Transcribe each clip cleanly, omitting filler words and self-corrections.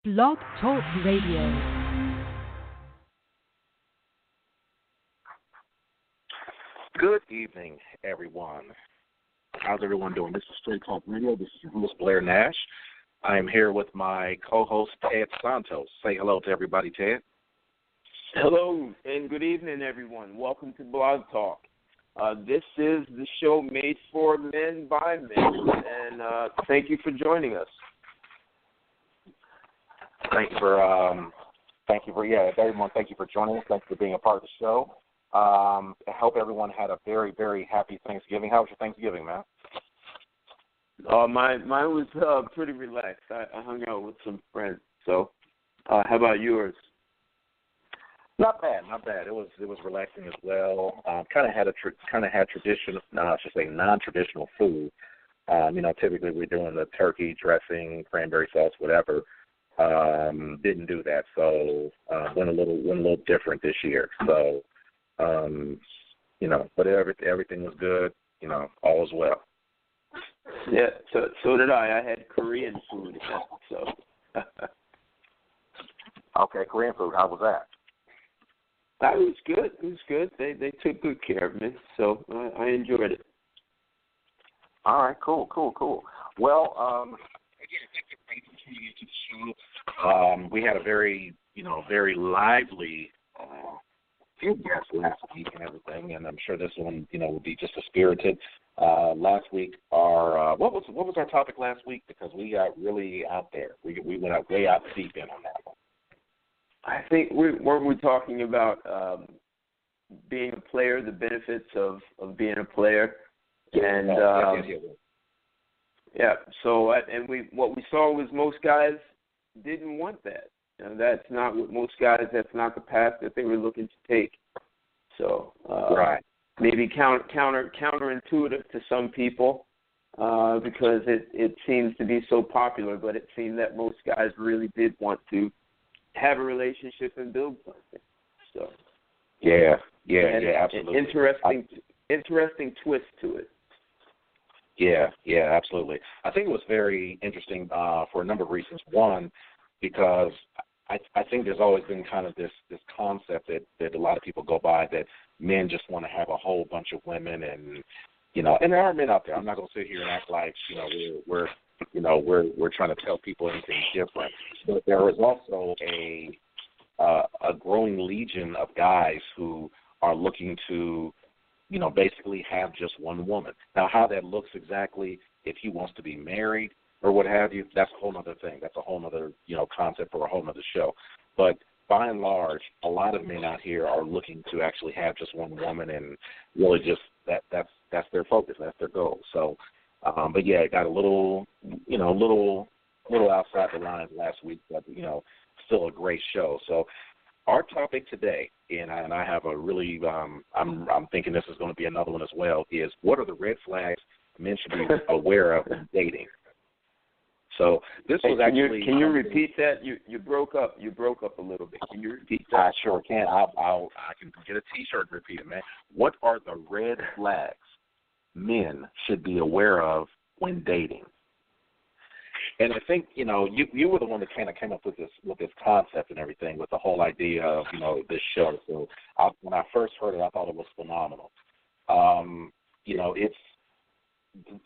Blog Talk Radio. Good evening, everyone. How's everyone doing? This is Straight Talk Radio. This is your host, Blair Nash. I am here with my co-host, Ted Santos. Say hello to everybody, Ted. Hello, and good evening, everyone. Welcome to Blog Talk. This is the show made for men by men, and thank you for joining us. Everyone, thank you for joining us. Thank you for being a part of the show. I hope everyone had a very, very happy Thanksgiving. How was your Thanksgiving, man? Mine was pretty relaxed. I hung out with some friends. So, how about yours? Not bad. It was relaxing as well. Kind of had traditional, I should say non-traditional food. Typically we're doing the turkey dressing, cranberry sauce, whatever. Didn't do that, so went a little different this year. So, but everything was good. All is well. Yeah. So did I. I had Korean food. So. Okay, Korean food. How was that? That was good. It was good. They took good care of me, so I enjoyed it. All right, cool. Well, again, thank you for tuning into the show. We had a very lively few guests last week and everything, and I'm sure this one, will be just as spirited. Last week, what was our topic last week? Because we got really out there. We went out way out deep in on that one. I think we're talking about being a player, the benefits of being a player, and So what we saw was most guys didn't want that. That's not what most guys. That's not the path that they were looking to take. So right. Maybe counterintuitive to some people because it seems to be so popular, but it seemed that most guys really did want to have a relationship and build something. So yeah, absolutely. Interesting twist to it. Yeah, absolutely. I think it was very interesting for a number of reasons. One, because I think there's always been kind of this concept that a lot of people go by that men just want to have a whole bunch of women, and and there are men out there. I'm not going to sit here and act like we're trying to tell people anything different. But there is also a growing legion of guys who are looking to basically have just one woman. Now, how that looks exactly, if he wants to be married or what have you, that's a whole other thing. That's a whole other, concept for a whole other show. But by and large, a lot of men out here are looking to actually have just one woman, and really just that's their focus, that's their goal. So, but yeah, it got a little outside the lines last week, but still a great show. So, our topic today, and I have a really, I'm thinking this is going to be another one as well, is what are the red flags men should be aware of in dating? So this was actually. Can you repeat that? You broke up. You broke up a little bit. Can you repeat that? I sure can. I can get a T-shirt and repeat it, man. What are the red flags men should be aware of when dating? And I think you were the one that kind of came up with this concept and everything, with the whole idea of this show. So when I first heard it, I thought it was phenomenal. It's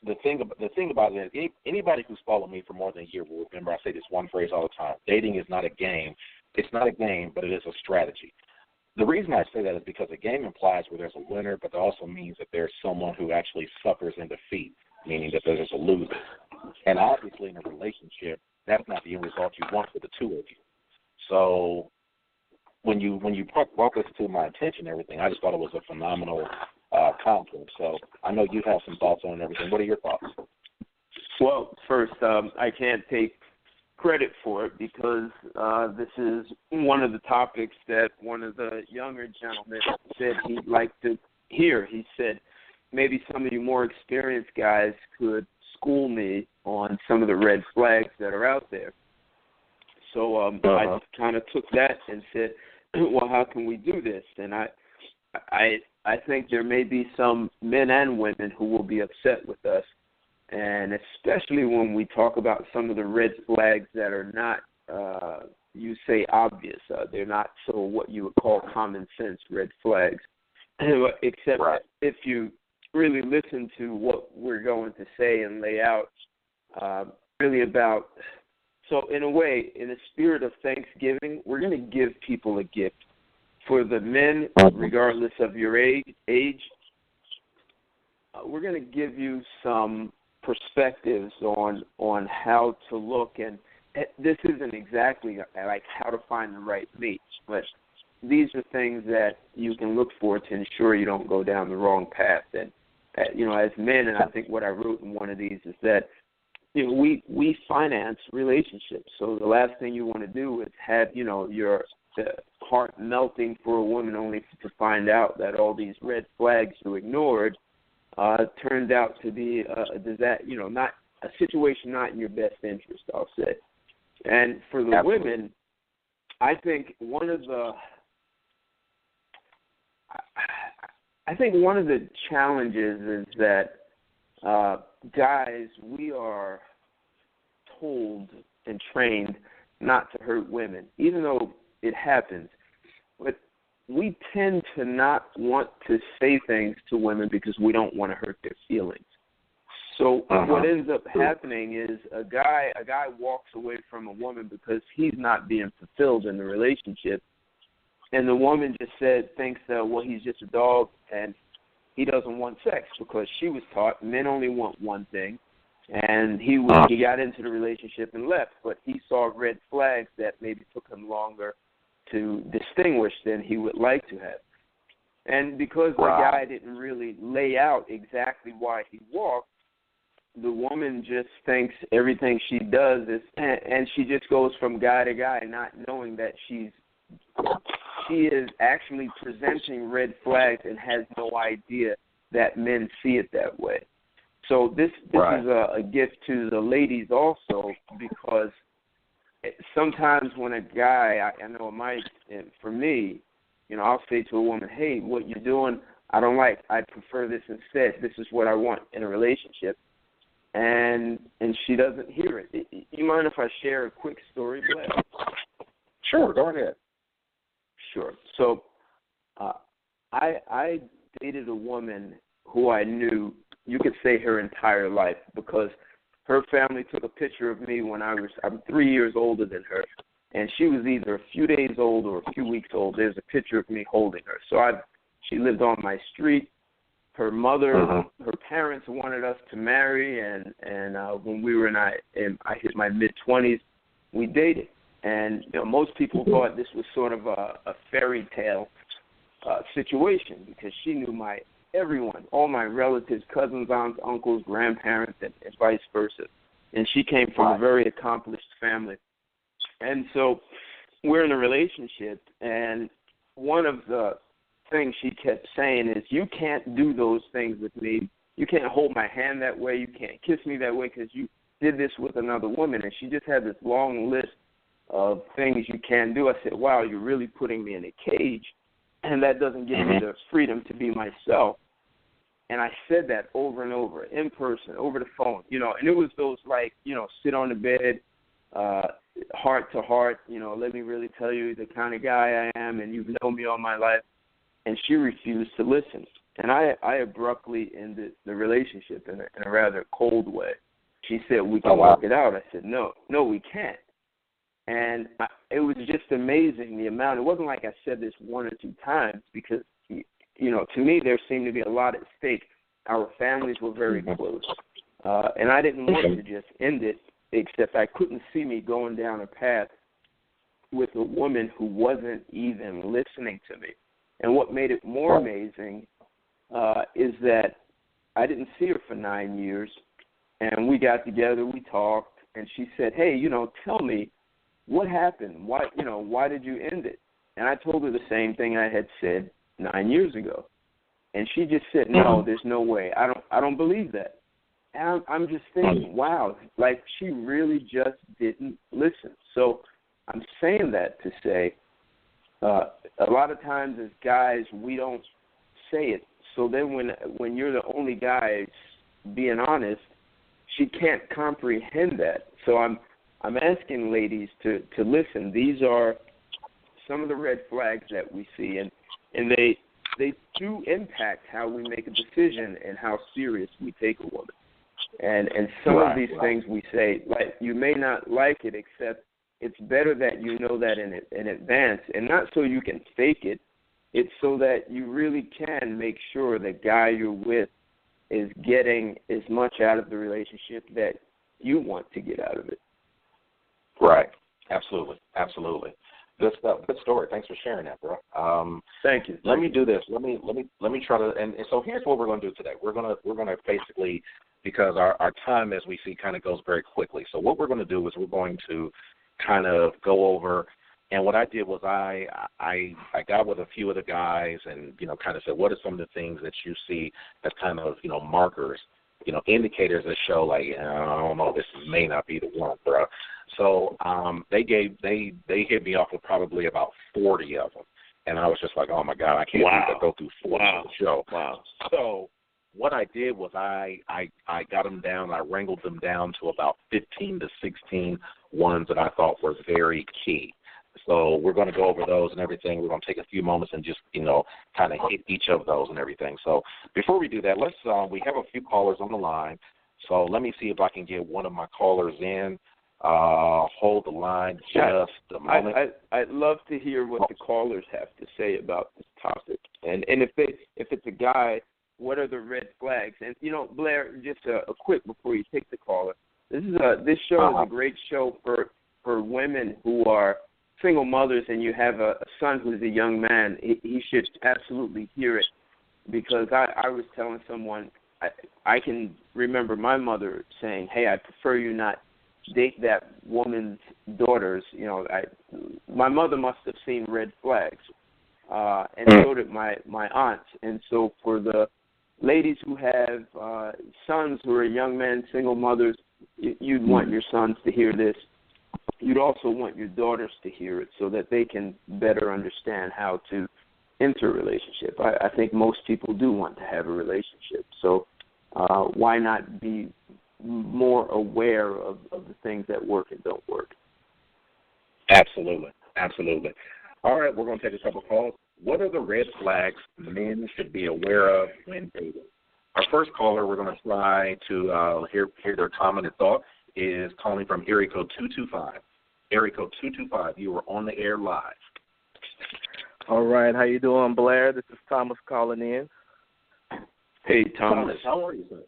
the thing about it. Anybody who's followed me for more than a year will remember I say this one phrase all the time: dating is not a game. It's not a game, but it is a strategy. The reason I say that is because a game implies where there's a winner, but it also means that there's someone who actually suffers in defeat, meaning that there's a loser. And obviously in a relationship, that's not the end result you want for the two of you. So when you brought this to my attention and everything, I just thought it was a phenomenal concept. So I know you have some thoughts on it and everything. What are your thoughts? Well, first, I can't take credit for it because this is one of the topics that one of the younger gentlemen said he'd like to hear. He said maybe some of you more experienced guys could school me on some of the red flags that are out there. So I kind of took that and said, well, how can we do this? And I think there may be some men and women who will be upset with us, and especially when we talk about some of the red flags that are not you say obvious. They're not so what you would call common sense red flags. Except if you really listen to what we're going to say and lay out, really about. So in a way, in the spirit of Thanksgiving, we're going to give people a gift. For the men, regardless of your age, we're going to give you some perspectives on how to look. And this isn't exactly like how to find the right mate, but these are things that you can look for to ensure you don't go down the wrong path. And, as men, and I think what I wrote in one of these is that, we finance relationships. So the last thing you want to do is have, your heart melting for a woman only to find out that all these red flags you ignored turned out to be not a situation not in your best interest, I'll say. And for the women, I think one of the challenges is that guys, we are told and trained not to hurt women, even though it happens. But we tend to not want to say things to women because we don't want to hurt their feelings. So what ends up happening is a guy walks away from a woman because he's not being fulfilled in the relationship, and the woman just thinks that, well, he's just a dog and he doesn't want sex, because she was taught men only want one thing, and he got into the relationship and left, but he saw red flags that maybe took him longer to distinguish than he would like to have. And because the guy didn't really lay out exactly why he walked, the woman just thinks everything she does is, and she just goes from guy to guy, not knowing that she is actually presenting red flags and has no idea that men see it that way. So this is a gift to the ladies also, because sometimes when a guy, I know for me, I'll say to a woman, hey, what you're doing, I don't like. I prefer this instead. This is what I want in a relationship. And she doesn't hear it. You mind if I share a quick story, Blair? Sure, go ahead. Sure. So I dated a woman who I knew, you could say, her entire life, because her family took a picture of me when I'm 3 years older than her, and she was either a few days old or a few weeks old. There's a picture of me holding her. So she lived on my street. Her mother, her parents wanted us to marry, and when we were I hit my mid-20s, we dated. And most people thought this was sort of a fairy tale situation, because she knew everyone, all my relatives, cousins, aunts, uncles, grandparents, and vice versa. And she came from a very accomplished family. And so we're in a relationship, and one of the things she kept saying is, you can't do those things with me. You can't hold my hand that way. You can't kiss me that way because you did this with another woman. And she just had this long list of things you can do. I said, wow, you're really putting me in a cage, and that doesn't give me the freedom to be myself. And I said that over and over, in person, over the phone, and it was those sit on the bed, heart to heart, let me really tell you the kind of guy I am, and you've known me all my life. And she refused to listen. And I abruptly ended the relationship in a rather cold way. She said, we can work it out. I said, no, we can't. And it was just amazing, the amount. It wasn't like I said this one or two times, because, to me there seemed to be a lot at stake. Our families were very close. And I didn't want to just end it, except I couldn't see me going down a path with a woman who wasn't even listening to me. And what made it more amazing is that I didn't see her for 9 years, and we got together, we talked, and she said, hey, tell me what happened. Why did you end it? And I told her the same thing I had said 9 years ago. And she just said, no, there's no way. I don't believe that. And I'm just thinking, wow, like she really just didn't listen. So I'm saying that to say, a lot of times as guys, we don't say it. So then when you're the only guy being honest, she can't comprehend that. So I'm I'm asking ladies to listen. These are some of the red flags that we see, and they do impact how we make a decision and how serious we take a woman. And some of these things we say, like, you may not like it, except it's better that you know that in advance, and not so you can fake it. It's so that you really can make sure the guy you're with is getting as much out of the relationship that you want to get out of it. Right. Absolutely. Good stuff. Good story. Thanks for sharing that, bro. Thank you. Let me do this. Let me try to. And so here's what we're going to do today. We're gonna basically, because our time, as we see, kind of goes very quickly. So what we're going to do is we're going to kind of go over. And what I did was I got with a few of the guys and, kind of said, what are some of the things that you see as kind of, markers, indicators that show, like, I don't know, this may not be the one, bro. So they hit me off with probably about 40 of them. And I was just like, oh, my God, I can't even go through 40 of the show. Wow. So what I did was I got them down, I wrangled them down to about 15 to 16 ones that I thought were very key. So we're going to go over those and everything. We're going to take a few moments and just, kind of hit each of those and everything. So before we do that, let's we have a few callers on the line. So let me see if I can get one of my callers in. Hold the line just a moment. I'd love to hear what the callers have to say about this topic. And if it's a guy, what are the red flags? And, Blair, just a quick before you take the caller, this show is a great show for women who are single mothers and you have a son who's a young man. He should absolutely hear it, because I was telling someone, I can remember my mother saying, hey, I prefer you not date that woman's daughters. My mother must have seen red flags, and so did my aunts. And so for the ladies who have sons who are young men, single mothers, you'd want your sons to hear this. You'd also want your daughters to hear it so that they can better understand how to enter a relationship. I think most people do want to have a relationship. So why not be more aware of the things that work and don't work? Absolutely. All right, we're going to take a couple calls. What are the red flags men should be aware of when dating? Our first caller, we're going to try to hear their comment and thought, is calling from area code 225. Area code 225, you are on the air live. All right, how you doing, Blair? This is Thomas calling in. Hey, Thomas. How are you, sir?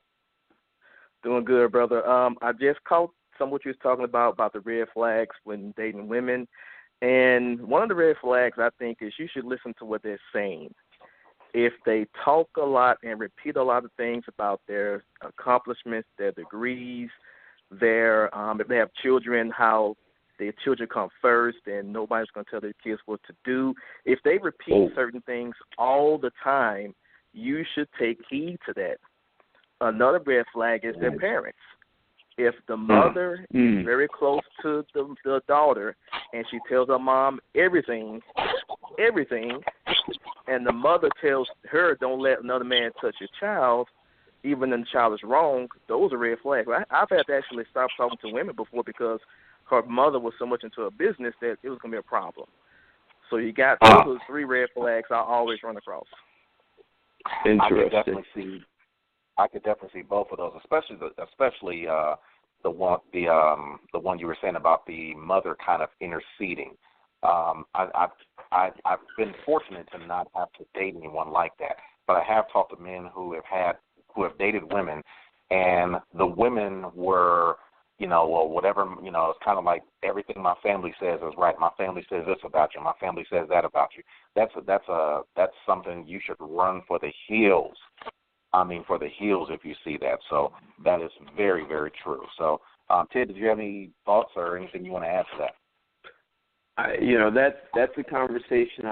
Doing good, brother. I just caught some of what you was talking about the red flags when dating women. And one of the red flags, I think, is you should listen to what they're saying. If they talk a lot and repeat a lot of things about their accomplishments, their degrees, if they have children, how their children come first and nobody's going to tell their kids what to do. If they repeat certain things all the time, you should take heed to that. Another red flag is their parents. If the mother is very close to the daughter and she tells her mom everything, and the mother tells her, don't let another man touch your child, even when the child is wrong, those are red flags. I've had to actually stop talking to women before because her mother was so much into her business that it was going to be a problem. So you got those 3 red flags I always run across. Interesting. I could definitely see both of those, especially the one you were saying about the mother kind of interceding. I've been fortunate to not have to date anyone like that, but I have talked to men who have dated women, and the women were, whatever, it's kind of like everything my family says is right. My family says this about you. My family says that about you. That's something you should run for the hills. For the heels if you see that. So that is very, very true. So, Ted, did you have any thoughts or anything you want to add to that? That's a conversation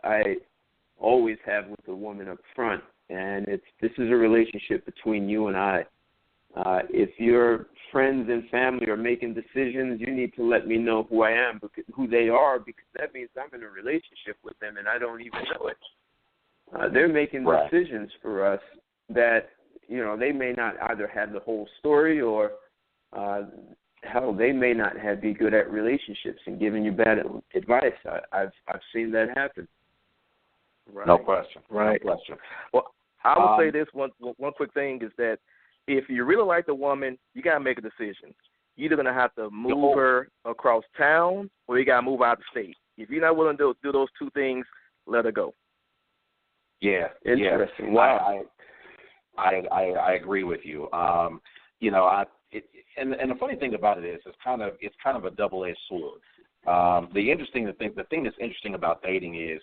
I always have with the woman up front, and this is a relationship between you and I. If your friends and family are making decisions, you need to let me know who I am, who they are, because that means I'm in a relationship with them and I don't even know it. They're making decisions for us that, they may not either have the whole story or hell, they may not be good at relationships and giving you bad advice. I've seen that happen. Right. No question. Right. No question. Well, I will say this one quick thing is that if you really like the woman, you gotta make a decision. You're either gonna have to move her across town, or you gotta move out of the state. If you're not willing to do those two things, let her go. Yeah. Interesting. Yeah. Wow. I agree with you. You know, and the funny thing about it is, it's kind of a double-edged sword. The thing that's interesting about dating is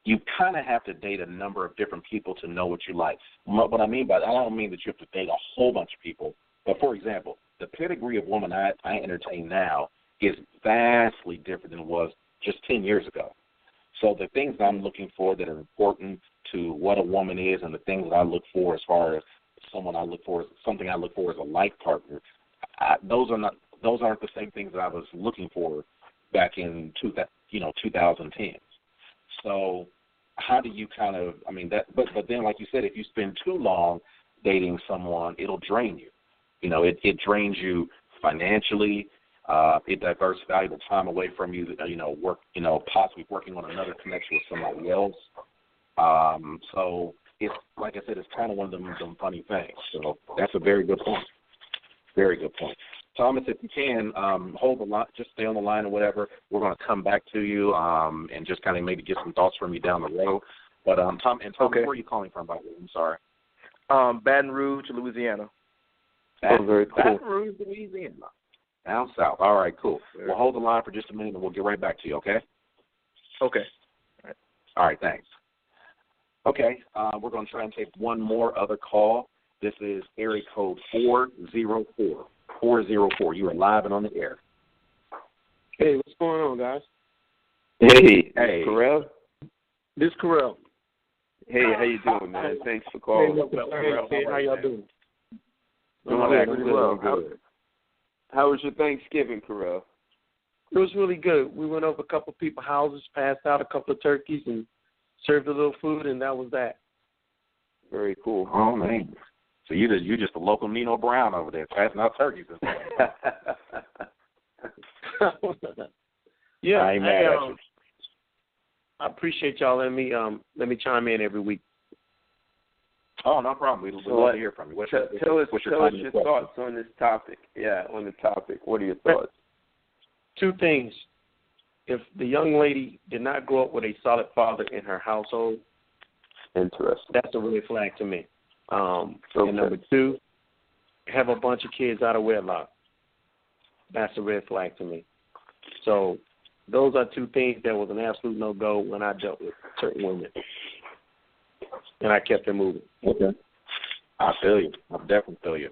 you kind of have to date a number of different people to know what you like. What I mean by that, I don't mean that you have to date a whole bunch of people. But, for example, the pedigree of woman I entertain now is vastly different than it was just 10 years ago. So the things that I'm looking for that are important to what a woman is, and the things that I look for as far as something I look for as a life partner, those aren't the same things that I was looking for back in 2010. So how do you kind of, but then, like you said, if you spend too long dating someone, it'll drain you. You know, it drains you financially. It diverts valuable time away from you. Possibly working on another connection with somebody else. So it's, like I said, it's kind of one of them funny things. So that's a very good point. Very good point. Thomas, if you can, hold the line, just stay on the line or whatever. We're going to come back to you and just kind of maybe get some thoughts from you down the road. But Tom, okay. Where are you calling from, by the way? I'm sorry. Baton Rouge, Louisiana. Very cool. Baton Rouge, Louisiana. Down south. All right, cool. We'll hold the line for just a minute and we'll get right back to you, okay? Okay. All right, thanks. Okay, we're going to try and take one more other call. This is area code 404. 404. You are live and on the air. Hey, what's going on, guys? Hey. Correll? This is Corell. Hey, how you doing, man? Thanks for calling. Hey, how y'all doing? Doing well. How was your Thanksgiving, Corell? It was really good. We went over a couple of people's houses, passed out a couple of turkeys, and served a little food, and that was that. Very cool. Oh, man. So you just a local Nino Brown over there, passing out turkeys and stuff. Yeah, I ain't mad at you. I appreciate y'all letting me chime in every week. Oh, no problem. We'd love to hear from you. Tell us your thoughts on this topic. Yeah, on the topic. What are your thoughts? Two things. If the young lady did not grow up with a solid father in her household, interesting. That's a red flag to me. Okay. And number two, have a bunch of kids out of wedlock. That's a red flag to me. So those are two things that was an absolute no-go when I dealt with certain women. And I kept them moving. Okay. I feel you. I definitely feel you.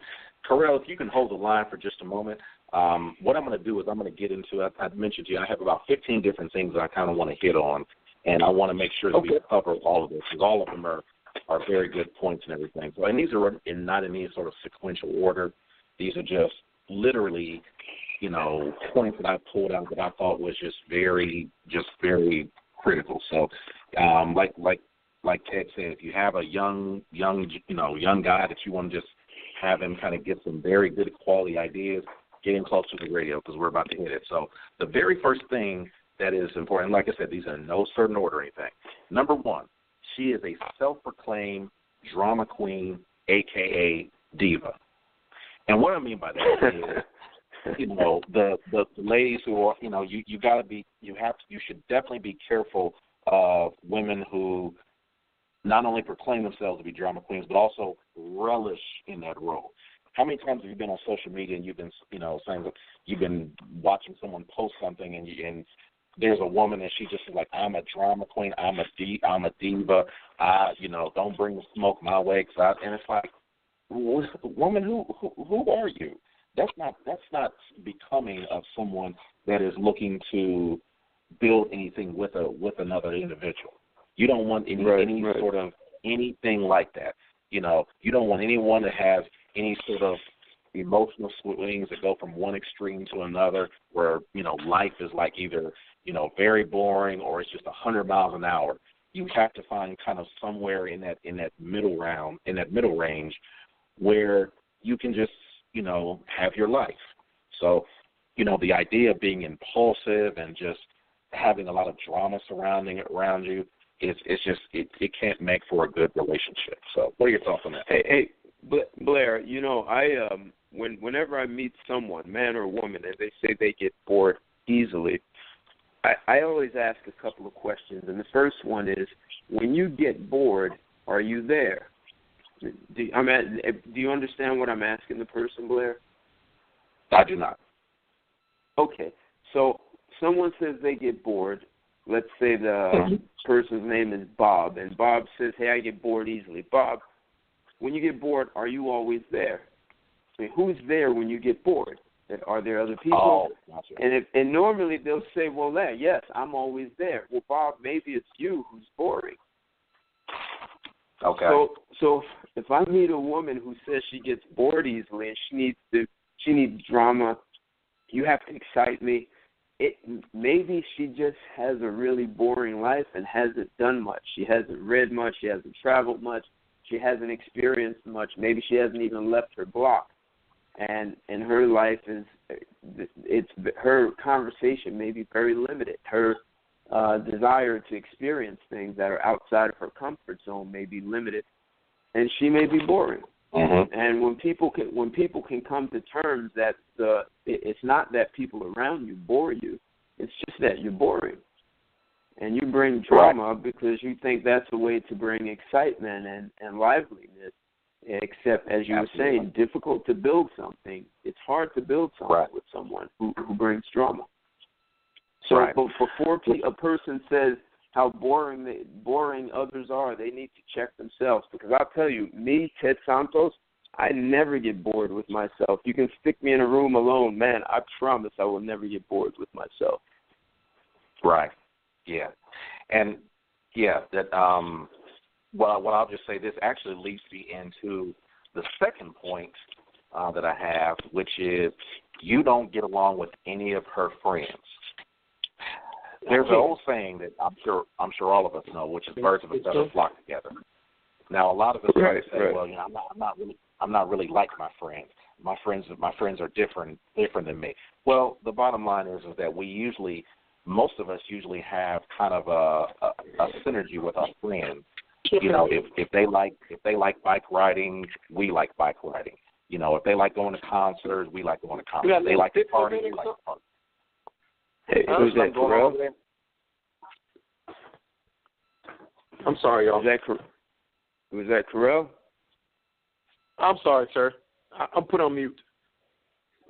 Corell, if you can hold the line for just a moment, what I'm going to do is I'm going to get into, I mentioned to you, I have about 15 different things that I kind of want to hit on, and I want to make sure that we cover all of this, because all of them are very good points and everything. So, and these are not in any sort of sequential order. These are just literally, points that I pulled out that I thought was just very critical. So, like Ted said, if you have a young guy that you want to just have him kind of get some very good quality ideas, get him close to the radio because we're about to hit it. So the very first thing that is important, like I said, these are in no certain order or anything. Number one, she is a self-proclaimed drama queen, a.k.a. diva. And what I mean by that is, the ladies who are, you should definitely be careful of women who not only proclaim themselves to be drama queens, but also relish in that role. How many times have you been on social media and you've been, saying that you've been watching someone post something and there's a woman and she just is like, I'm a drama queen, I'm a diva, don't bring the smoke my way, and it's like, woman, who are you? That's not becoming of someone that is looking to build anything with another individual. You don't want any sort of anything like that. You don't want anyone to have any sort of emotional swings that go from one extreme to another where, life is like either, very boring or it's just 100 miles an hour. You have to find kind of somewhere in that middle range where you can just, have your life. So the idea of being impulsive and just having a lot of drama surrounding it around you, it can't make for a good relationship. So what are your thoughts on that? Hey, Blair, whenever I meet someone, man or woman, and they say they get bored easily, I always ask a couple of questions. And the first one is, when you get bored, are you there? Do you understand what I'm asking the person, Blair? I do not. Okay. So someone says they get bored. Let's say the person's name is Bob, and Bob says, hey, I get bored easily. Bob, when you get bored, are you always there? I mean, who's there when you get bored? Are there other people? Oh, gotcha. And normally they'll say, well, yes, I'm always there. Well, Bob, maybe it's you who's boring. Okay. So if I meet a woman who says she gets bored easily and she needs drama, you have to excite me. Maybe she just has a really boring life and hasn't done much. She hasn't read much. She hasn't traveled much. She hasn't experienced much. Maybe she hasn't even left her block. And her life her conversation may be very limited. Her desire to experience things that are outside of her comfort zone may be limited, and she may be boring. Mm-hmm. And when people can come to terms that it's not that people around you bore you, it's just that you're boring, and you bring drama because you think that's a way to bring excitement and liveliness. Except, as you were saying, difficult to build something. It's hard to build something with someone who brings drama. So before a person says how boring others are, they need to check themselves. Because I'll tell you, me, Ted Santos, I never get bored with myself. You can stick me in a room alone, man, I promise I will never get bored with myself. Right. Yeah. And, that well, I'll just say this actually leads me into the second point that I have, which is you don't get along with any of her friends. There's an old saying that I'm sure all of us know, which is birds of a feather flock together. Now, a lot of us say, well, I'm not really like my friends. My friends are different than me. Well, the bottom line is that most of us usually have kind of a synergy with our friends. If they like bike riding, we like bike riding. If they like going to concerts, we like going to concerts. If they like to party, we like to party. Hey, who's that, Terrell? I'm sorry, y'all. Was that Terrell? I'm sorry, sir. I'm put on mute.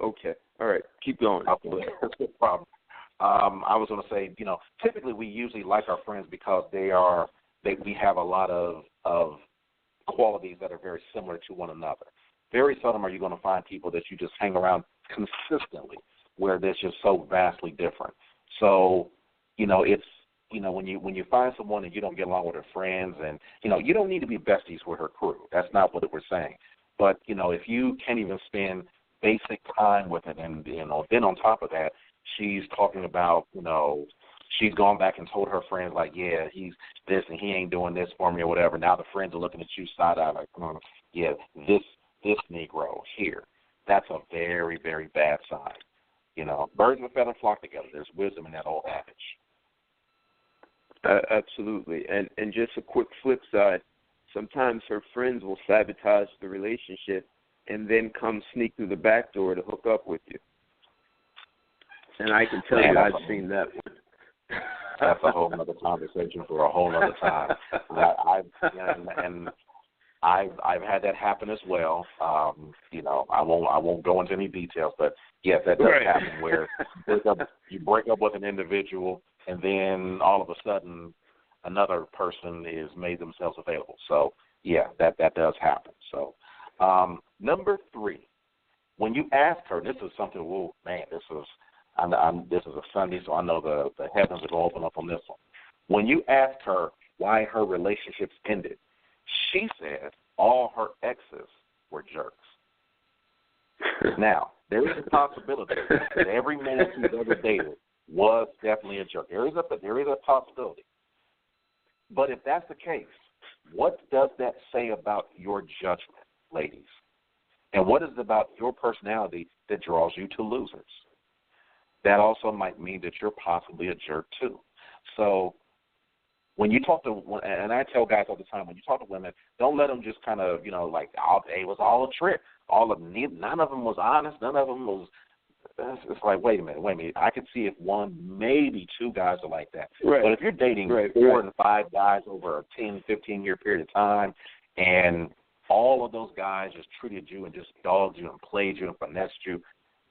Okay. All right. Keep going. Okay. That's no problem. I was going to say, typically we usually like our friends because we have a lot of qualities that are very similar to one another. Very seldom are you going to find people that you just hang around consistently where they're just so vastly different. So, it's, when you find someone and you don't get along with her friends and, you don't need to be besties with her crew. That's not what we're saying. But, if you can't even spend basic time with it and, then on top of that, she's talking about, she's gone back and told her friends, like, yeah, he's this and he ain't doing this for me or whatever. Now the friends are looking at you side-eye like, yeah, this Negro here. That's a very, very bad sign. Birds of a feather flock together. There's wisdom in that old adage. Absolutely. And just a quick flip side, sometimes her friends will sabotage the relationship and then come sneak through the back door to hook up with you. And I can tell you I've seen that one. That's a whole other conversation for a whole other time. I've had that happen as well. I won't go into any details, but yes, that does happen where you break up with an individual, and then all of a sudden another person is made themselves available. So yeah, that does happen. So number 3, when you ask her, this is something. Oh man, this is a Sunday, so I know the heavens are going to open up on this one. When you ask her why her relationships ended, she said all her exes were jerks. Now, there is a possibility that every man she's ever dated was definitely a jerk. There is a possibility. But if that's the case, what does that say about your judgment, ladies? And what is it about your personality that draws you to losers? that also might mean that you're possibly a jerk too. So when you talk to, and I tell guys all the time, when you talk to women, don't let them just kind of, like, it was all a trick. None of them was honest. None of them was. It's like, wait a minute. I could see if one, maybe two guys are like that. Right. But if you're dating four and five guys over a 10, 15-year period of time, and all of those guys just treated you and just dogged you and played you and finessed you,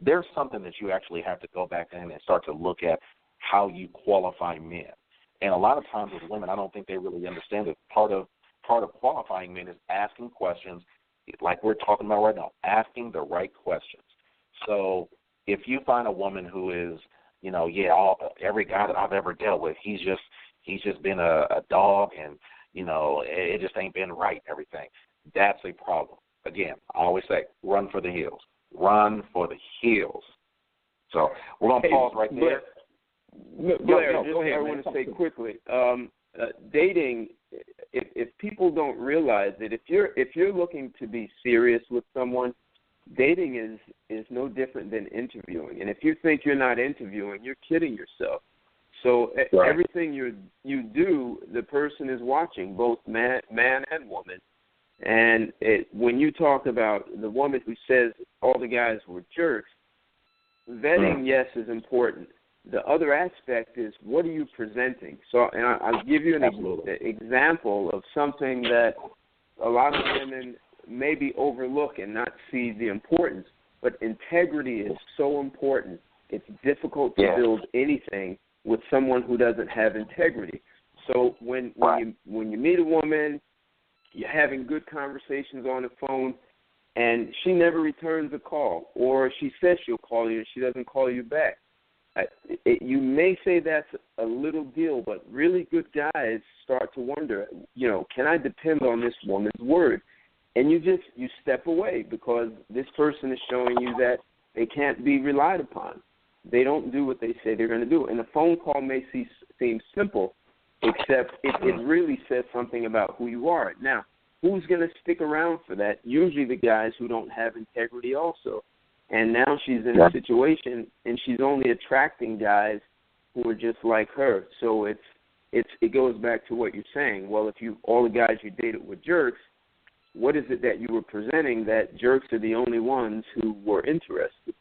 there's something that you actually have to go back in and start to look at how you qualify men. And a lot of times with women, I don't think they really understand that part of qualifying men is asking questions like we're talking about right now, asking the right questions. So if you find a woman who is, every guy that I've ever dealt with, he's just been a dog, and it just ain't been right. Everything, that's a problem. Again, I always say, run for the hills. Run for the hills. So we're gonna pause right there. Blair, go ahead, I want to say quickly, dating. If people don't realize that if you're looking to be serious with someone, dating is no different than interviewing. And if you think you're not interviewing, you're kidding yourself. So everything you do, the person is watching, both man and woman. And when you talk about the woman who says all the guys were jerks, vetting, yes, is important. The other aspect is, what are you presenting? So, and I'll give you an example of something that a lot of women maybe overlook and not see the importance, but integrity is so important. It's difficult to build anything with someone who doesn't have integrity. So when you meet a woman, you're having good conversations on the phone, and she never returns a call, or she says she'll call you and she doesn't call you back. You may say that's a little deal, but really good guys start to wonder, can I depend on this woman's word? And you step away because this person is showing you that they can't be relied upon. They don't do what they say they're going to do. And a phone call may seem simple, except it really says something about who you are. Now, who's going to stick around for that? Usually the guys who don't have integrity also. And now she's in a situation, and she's only attracting guys who are just like her. So it goes back to what you're saying. Well, if all the guys you dated were jerks, what is it that you were presenting that jerks are the only ones who were interested?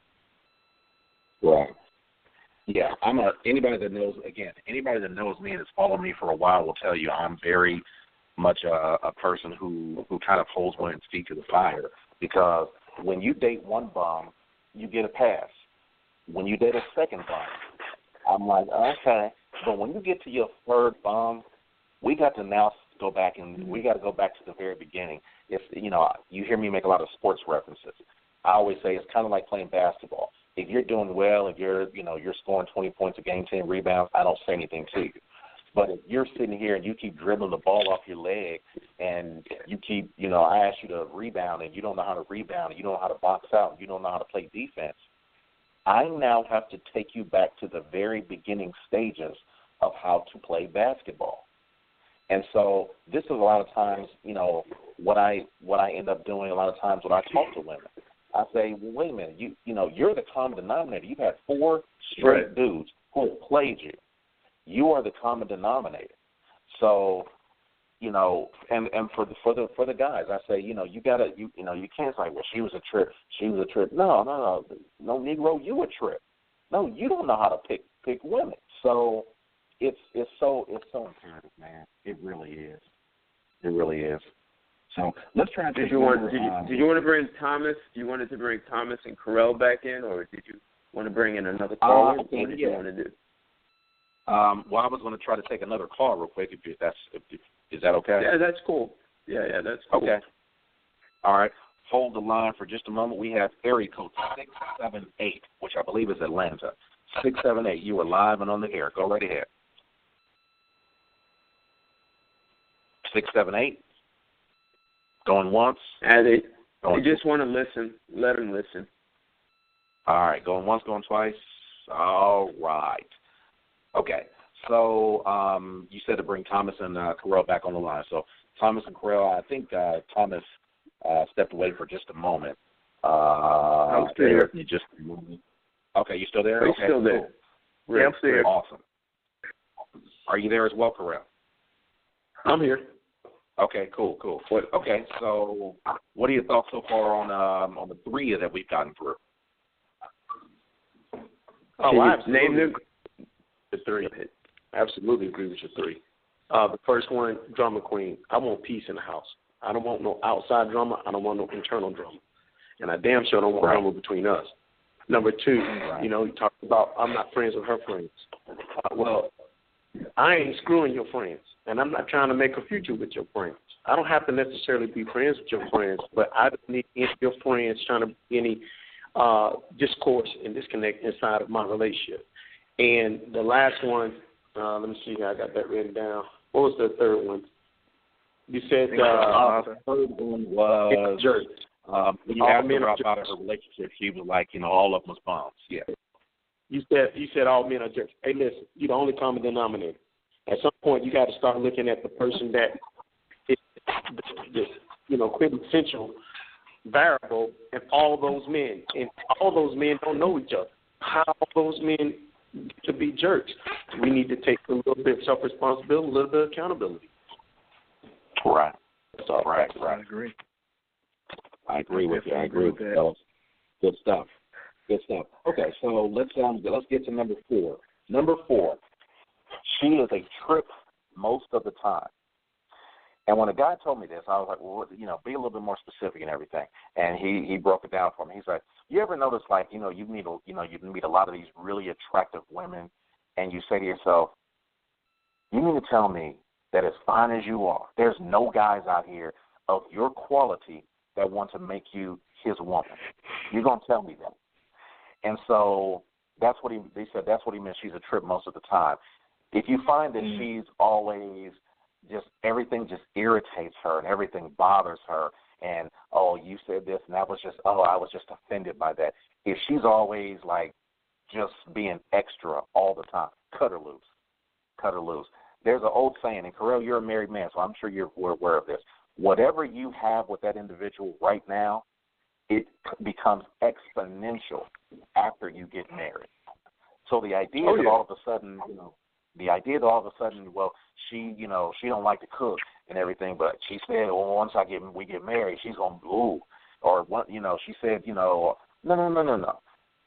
Right. Yeah, anybody that knows me and has followed me for a while will tell you I'm very much a person who kind of holds one's feet to the fire, because when you date one bum, you get a pass. When you date a second bum, I'm like, okay. But when you get to your third bum, we got to now go back to the very beginning. If you hear me make a lot of sports references, I always say it's kind of like playing basketball. If you're doing well, if you're scoring 20 points a game, 10 rebounds, I don't say anything to you. But if you're sitting here and you keep dribbling the ball off your leg, and you keep, I ask you to rebound and you don't know how to rebound, and you don't know how to box out, and you don't know how to play defense, I now have to take you back to the very beginning stages of how to play basketball. And so this is a lot of times, what I end up doing a lot of times when I talk to women. I say, well, wait a minute, you're the common denominator. You've had four straight dudes who have played you. You are the common denominator. So, and for the guys, I say, you can't say, well, she was a trip. No, Negro, you a trip. No, you don't know how to pick women. So it's so imperative, man. It really is. It really is. So let's try and did you want to bring Thomas? You wanted to bring Thomas and Carell back in, or did you want to bring in another caller? What did you want to do? Well, I was going to try to take another call real quick. Is that okay? Yeah, that's cool. Yeah, that's cool. Okay. All right. Hold the line for just a moment. We have area code 678, which I believe is Atlanta. 678. You are live and on the air. Go right ahead. 678. Going once. They just want to listen. Let them listen. All right. Going once, going twice. All right. Okay. So you said to bring Thomas and Carell back on the line. So Thomas and Carell, I think Thomas stepped away for just a moment. I'm still here. Just a moment. Okay, you still there? He's Okay, still there. Cool. Yeah, I'm still here. Awesome. Are you there as well, Carell? I'm here. Okay, cool. Okay, so what are your thoughts so far on the three that we've gotten through? Oh, I name them. The three. Absolutely agree with your three. The first one, drama queen. I want peace in the house. I don't want no outside drama. I don't want no internal drama. And I damn sure don't want drama between us. Number two, you know, you talked about I'm not friends with her friends. Well, I ain't screwing your friends, and I'm not trying to make a future with your friends. I don't have to necessarily be friends with your friends, but I don't need any of your friends trying to be any discourse and disconnect inside of my relationship. And the last one, let me see, I got that written down. What was the third one? You said the third one was jerk. When you asked her about her relationship, she was like, you know, all of them was bums. Yeah. You said all men are jerks. Hey, listen, you're the only common denominator. At some point, you got to start looking at the person that is this, you know, quintessential variable in all those men, and all those men don't know each other. How those men get to be jerks? We need to take a little bit of self-responsibility, a little bit of accountability. Right. Right. I agree. I agree with you. That. Good stuff. Okay, so let's get to number 4. Number 4, she is a trip most of the time. And when a guy told me this, I was like, well, you know, be a little bit more specific and everything. And he broke it down for me. He's like, you ever notice, like, you meet a lot of these really attractive women, and you say to yourself, you mean to tell me that as fine as you are, there's no guys out here of your quality that want to make you his woman? You're gonna tell me that? And so they said that's what he meant. She's a trip most of the time. If you find that she's always just everything just irritates her and everything bothers her, and oh, you said this and that was just I was just offended by that. If she's always like just being extra all the time, cut her loose. There's an old saying, and Carell, you're a married man, so I'm sure you're aware of this. Whatever you have with that individual right now, it becomes exponential after you get married. So the idea that all of a sudden, well, she don't like to cook and everything, but she said, well, once we get married, she's gonna or what, she said, no.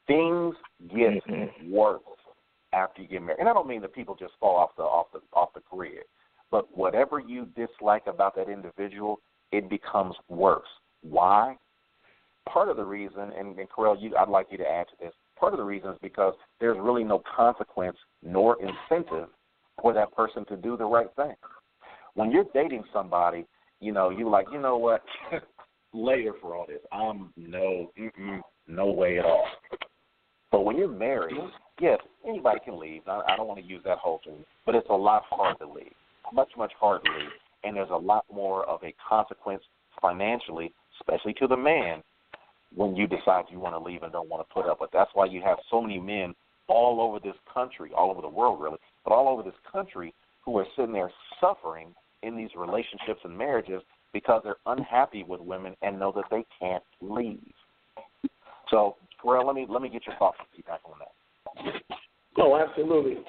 Things get worse after you get married, and I don't mean that people just fall off the grid, but whatever you dislike about that individual, it becomes worse. Why? Part of the reason, and Carell, I'd like you to add to this, part of the reason is because there's really no consequence nor incentive for that person to do the right thing. When you're dating somebody, you're like, you know what, later for all this. No way at all. But when you're married, yes, anybody can leave. I don't want to use that whole thing, but it's a lot harder to leave, much harder to leave, and there's a lot more of a consequence financially, especially to the man, when you decide you want to leave and don't want to put up with. That's why you have so many men all over this country, all over the world really, but all over this country who are sitting there suffering in these relationships and marriages because they're unhappy with women and know that they can't leave. So, Carell, let me get your thoughts and feedback on that. Oh, absolutely.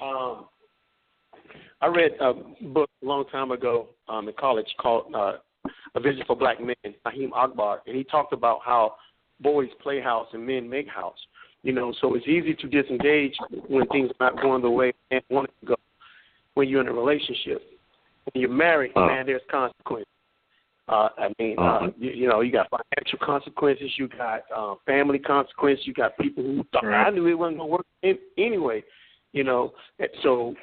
I read a book a long time ago in college called A Vision for Black Men, Naheem Akbar, and he talked about how boys play house and men make house. So it's easy to disengage when things are not going the way you want it to go. When you're in a relationship, when you're married, man, there's consequences. You got financial consequences, you got family consequences, you got people who thought I knew it wasn't going to work anyway. So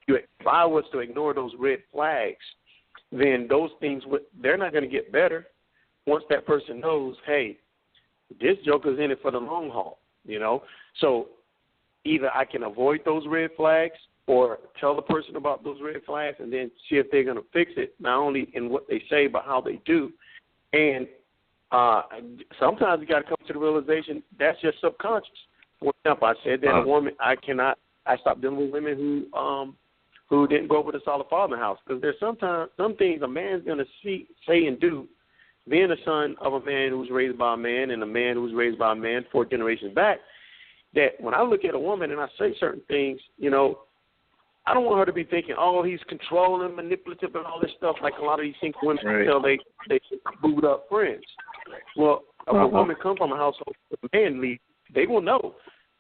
if I was to ignore those red flags, then those things they're not going to get better once that person knows, hey, this joker's in it for the long haul. So either I can avoid those red flags or tell the person about those red flags and then see if they're going to fix it, not only in what they say, but how they do. And sometimes you got to come to the realization that's just subconscious. For example, I said that a woman, I stopped dealing with women who didn't go over the solid father house, because there's some things a man's going to say and do, being a son of a man who was raised by a man and a man who was raised by a man 4 generations back, that when I look at a woman and I say certain things, I don't want her to be thinking, oh, he's controlling, manipulative, and all this stuff like a lot of these things women tell they booed up friends. Well, if a woman comes from a household with a man lead, they will know,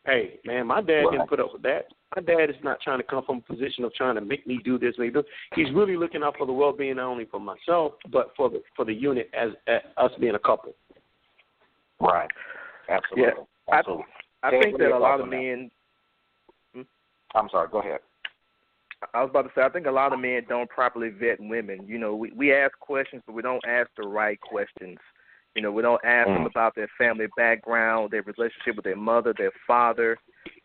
hey, man, my dad didn't put up with that. My dad is not trying to come from a position of trying to make me do this. He's really looking out for the well-being not only for myself, but for the unit as us being a couple. Right. Absolutely. Yeah. Absolutely. I think that a lot of men. I'm sorry. Go ahead. I was about to say, I think a lot of men don't properly vet women. We ask questions, but we don't ask the right questions. We don't ask them about their family background, their relationship with their mother, their father.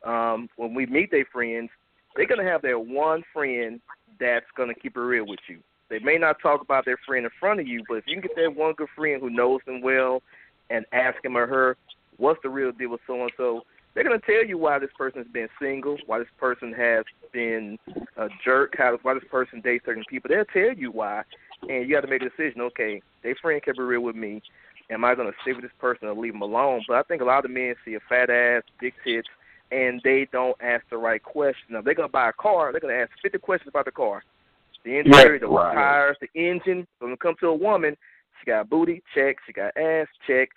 When we meet their friends, they're going to have their one friend that's going to keep it real with you. They may not talk about their friend in front of you, but if you can get that one good friend who knows them well and ask him or her, what's the real deal with so-and-so, they're going to tell you why this person has been single, why this person has been a jerk, why this person dates certain people. They'll tell you why, and you got to make a decision. Okay, their friend kept it real with me. Am I going to stay with this person or leave them alone? But I think a lot of men see a fat ass, big tits, and they don't ask the right question. Now, if they're going to buy a car, they're going to ask 50 questions about the car. The interior, the tires, the engine. So when it comes to a woman, she got booty, check. She got ass, check.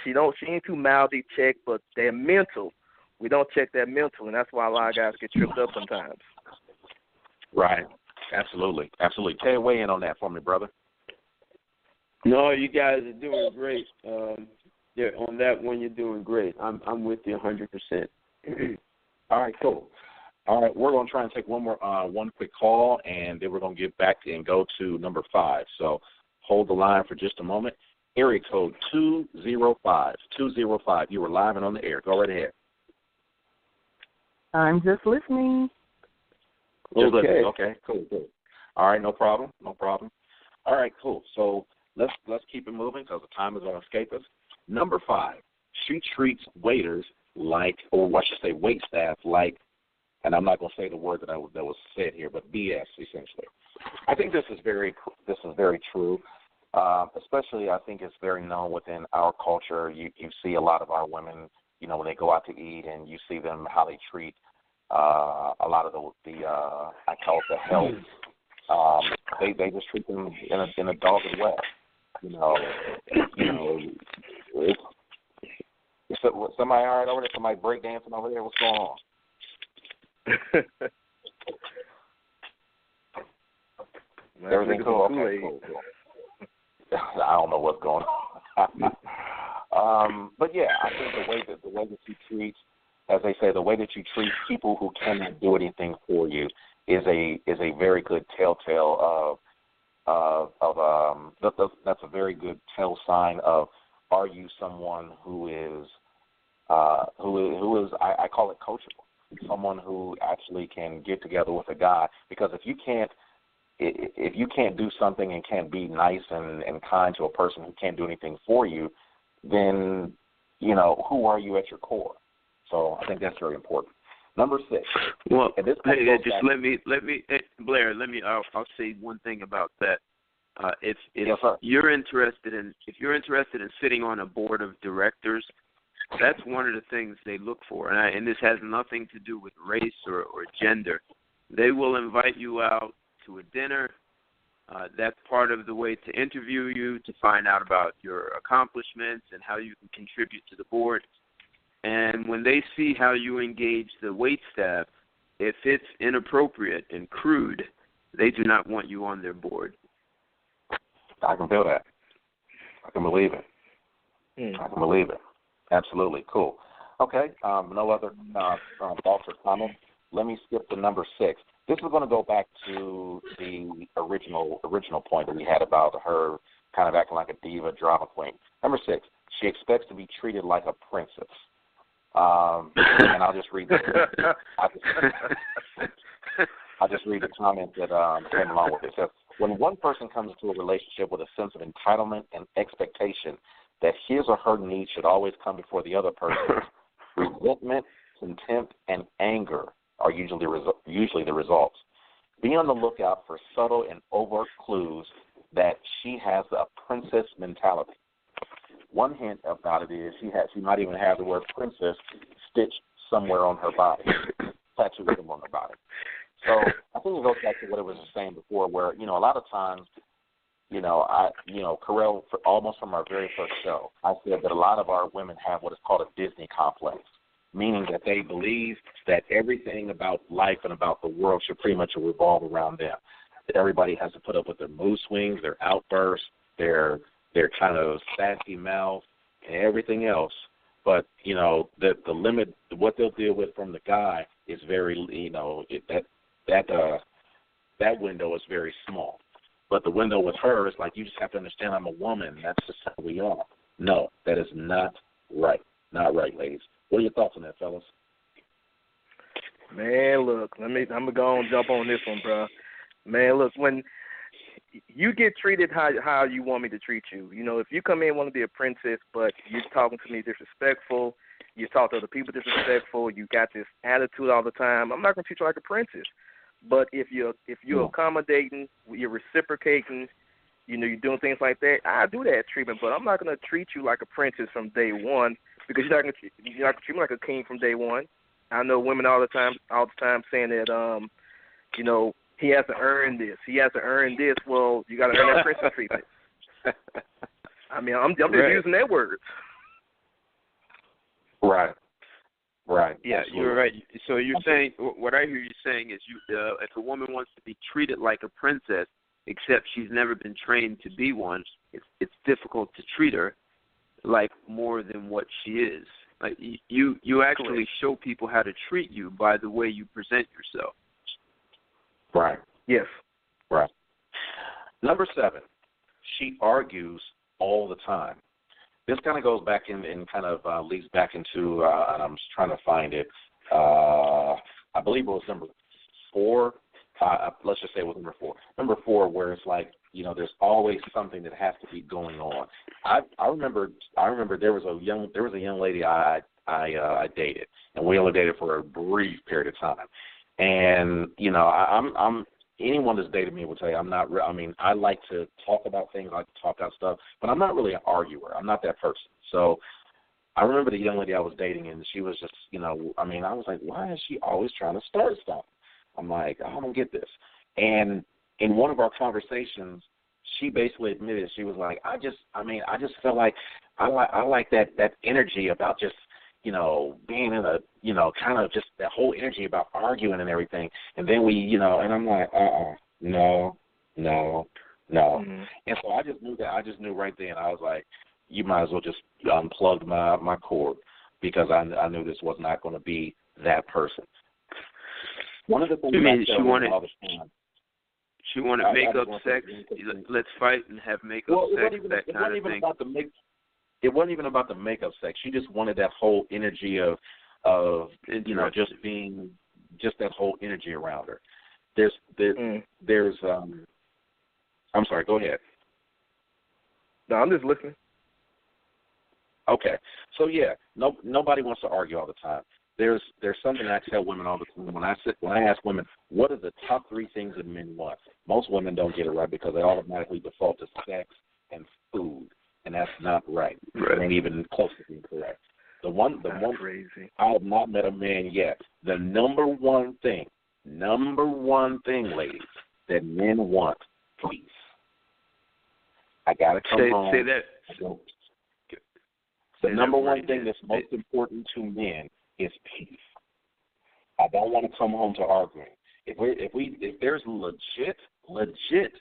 She ain't too mouthy, check. But they're mental. We don't check that mental, and that's why a lot of guys get tripped up sometimes. Right. Absolutely. Absolutely. Ted, weigh in on that for me, brother. No, you guys are doing great. On that one, you're doing great. I'm with you 100%. All right, cool. All right, we're going to try and take one quick call, and then we're going to get back and go to number 5. So hold the line for just a moment. Area code 205. 205. You were live and on the air. Go right ahead. I'm just listening. Okay, cool. All right, no problem. All right, cool. So let's keep it moving because the time is going to escape us. Number 5, she treats waiters like, or I should say wait staff like, and I'm not going to say the word that was said here, but BS essentially. I think this is very true. Especially, I think it's very known within our culture. You see a lot of our women, when they go out to eat, and you see them how they treat a lot of the I call it the help. They just treat them in a dogged way. Is somebody all right over there? Somebody breakdancing over there? What's going on? Everything cool? Okay, cool. I don't know what's going on. But yeah, I think the way that you treat, as they say, the way that you treat people who cannot do anything for you is a very good telltale that's a very good tell sign of, are you someone who is I call it coachable, someone who actually can get together with a guy, because if you can't do something and can't be nice and kind to a person who can't do anything for you, then who are you at your core? So I think that's very important. Number 6. Well, let me, Blair. I'll say one thing about that. If you're interested in sitting on a board of directors, that's one of the things they look for, and this has nothing to do with race or gender. They will invite you out to a dinner. That's part of the way to interview you, to find out about your accomplishments and how you can contribute to the board. And when they see how you engage the wait staff, if it's inappropriate and crude, they do not want you on their board. I can feel that. I can believe it. I can believe it. Absolutely. Cool. Okay. No other thoughts or comments. Let me skip to number 6. This is going to go back to the original point that we had about her kind of acting like a diva, drama queen. Number 6, she expects to be treated like a princess. And I'll just read I'll just read the comment that came along with it. It says, when one person comes into a relationship with a sense of entitlement and expectation that his or her needs should always come before the other person, resentment, contempt, and anger are usually the results. Be on the lookout for subtle and overt clues that she has a princess mentality. One hint about it is she might even have the word princess stitched somewhere on her body, tattooed them on her body. So I think it goes back to what I was saying before, where, a lot of times, Carell, almost from our very first show, I said that a lot of our women have what is called a Disney complex, meaning that they believe that everything about life and about the world should pretty much revolve around them. That everybody has to put up with their mood swings, their outbursts, their kind of sassy mouth, and everything else. But, the limit, what they'll deal with from the guy is very, that window is very small. But the window with her is like, you just have to understand I'm a woman. That's just how we are. No, that is not right. Not right, ladies. What are your thoughts on that, fellas? Man, look, I'm gonna go and jump on this one, bro. Man, look, when you get treated how you want me to treat you, if you come in and want to be a princess, but you're talking to me disrespectful, you talk to other people disrespectful, you got this attitude all the time, I'm not gonna treat you like a princess. But if you're accommodating, you're reciprocating, you're doing things like that, I do that treatment. But I'm not gonna treat you like a princess from day one, because you're not gonna treat me like a king from day one. I know women all the time saying that he has to earn this. He has to earn this. Well, you got to earn that princess treatment. I mean, I'm just using that word. Right. Yeah, Absolutely. you're right. So you're saying, what I hear you saying is, if a woman wants to be treated like a princess, except she's never been trained to be one, it's difficult to treat her like more than what she is. Like you actually show people how to treat you by the way you present yourself. Right. Yes. Right. Number 7, she argues all the time. This kind of goes back and kind of leads back into, and I'm just trying to find it, I believe it was number 4. Let's just say it was number 4. Number 4, where it's like, there's always something that has to be going on. I remember there was a young lady I dated, and we only dated for a brief period of time. And I'm anyone that's dated me would tell you I'm not. I mean, I like to talk about things, I like to talk about stuff, but I'm not really an arguer. I'm not that person. So I remember the young lady I was dating, and she was just, I was like, why is she always trying to start stuff? I'm like, I don't get this. And in one of our conversations, she basically admitted, she was like, I just felt like I like that energy about just, being in a, kind of just that whole energy about arguing and everything. And then we, and I'm like, no. Mm-hmm. And so I just knew that. I just knew right then. I was like, you might as well just unplug my cord, because I knew this was not going to be that person. One of the things she wanted make-up sex. Let's fight and have make-up sex. That kind of thing. It wasn't even about the makeup sex. She just wanted that whole energy of just being, just that whole energy around her. There's I'm sorry, go ahead. No, I'm just listening. Okay. So yeah, nobody wants to argue all the time. There's something I tell women all the time. When I ask women, what are the top 3 things that men want? Most women don't get it right, because they automatically default to sex and food. And that's not right. It ain't even close to being correct. The one crazy. I have not met a man yet. The number one thing, ladies, that men want, peace. I gotta come home. Say that. The number one thing that's most important to men is peace. I don't want to come home to arguing. If there's legit